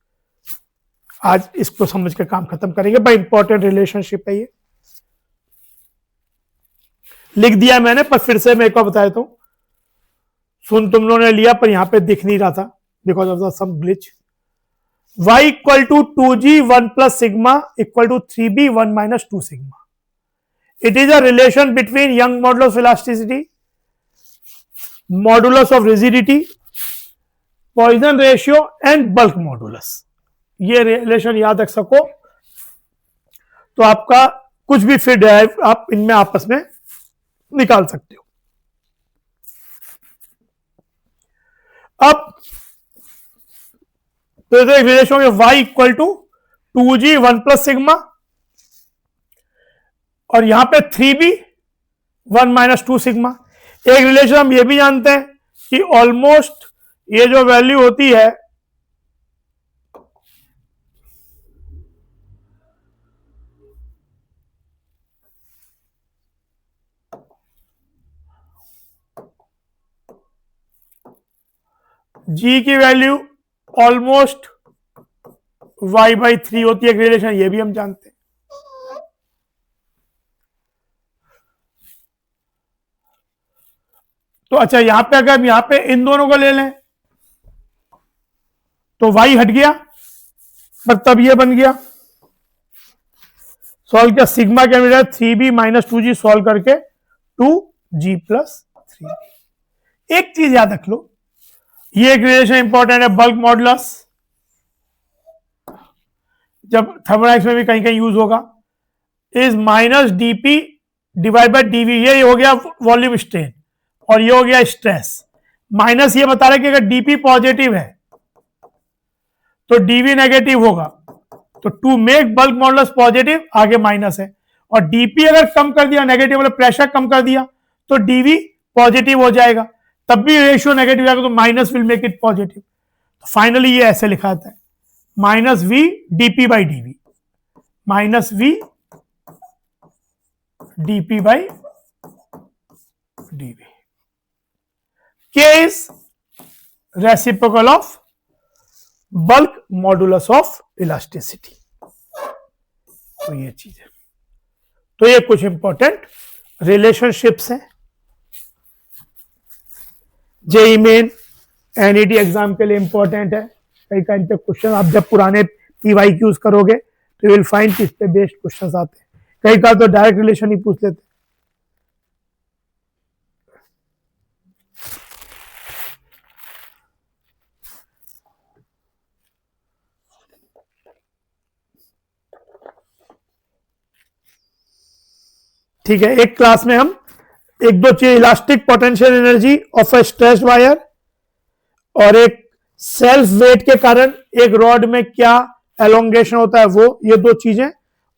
आज इसको समझ के काम खत्म करेंगे भाई। इंपॉर्टेंट रिलेशनशिप है ये, लिख दिया मैंने पर फिर से मैं एक बार बता देता हूं, सुन तुम लोगों ने लिया पर यहां पे दिख नहीं रहा था because of the some glitch. y equal to 2g 1 plus sigma equal to 3b 1 minus 2 sigma. It is a relation between Young modulus of elasticity, modulus of rigidity, Poisson ratio and bulk modulus। ये relation याद रख सको तो आपका कुछ भी फिर drive आप इनमें आपस में निकाल सकते हो। अब तो एक रिलेशन है y equal to 2g 1 plus sigma और यहां पे 3b 1 माइनस 2 सिग्मा। एक रिलेशन हम ये भी जानते हैं कि ऑलमोस्ट ये जो वैल्यू होती है g की वैल्यू ऑलमोस्ट y/3 होती है, एक रिलेशन ये भी हम जानते हैं। तो अच्छा यहां पे अगर हम यहां पे इन दोनों को ले लें तो y हट गया पर तब ये बन गया, सॉल्व किया सिग्मा क्या मिला 3b माइनस 2g सॉल्व करके 2g प्लस 3b। एक चीज याद रख लो, ये एक रिलेशन इंपॉर्टेंट है, बल्क मॉडुलस, जब थर्मोडायनेमिक्स में भी कहीं कहीं यूज होगा, is minus dp divide by dv। ये हो गया वॉल्यूम स्ट्रेन और ये हो गया स्ट्रेस। माइनस ये बता रहा है कि अगर dp पॉजिटिव है तो dv नेगेटिव होगा, तो to make bulk modulus positive आगे माइनस है, और dp अगर कम कर दिया नेगेटिव मतलब प्रेशर कम कर दिया तो dv पॉजिटिव हो जाएगा, तब भी रेशियो नेगेटिव आएगा तो minus will make it positive. तो फाइनली ये ऐसे लिखा जाता है minus v dp by dv, minus v dp by dv। K is reciprocal of bulk modulus of elasticity। तो ये चीज है, तो ये कुछ इंपॉर्टेंट रिलेशनशिप्स हैं जेई मेन एनईटी एग्जाम के लिए इंपॉर्टेंट है। कई काइंड पे क्वेश्चन आप जब पुराने पीवाईक्यूज करोगे तो यू विल फाइंड किस पे बेस्ड क्वेश्चंस आते हैं, कई बार तो डायरेक्ट रिलेशन ही पूछ लेते। ठीक है, एक क्लास में हम एक दो चीज, elastic potential energy of a stressed wire और एक सेल्फ वेट के कारण एक रॉड में क्या एलोंगेशन होता है वो, ये दो चीजें,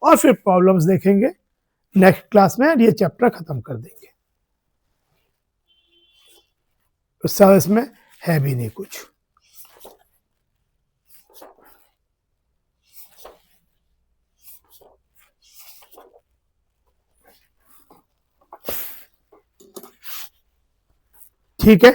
और फिर प्रॉब्लम्स देखेंगे नेक्स्ट क्लास में और ये चैप्टर खत्म कर देंगे। उससे इसमें है भी नहीं कुछ। ठीक है।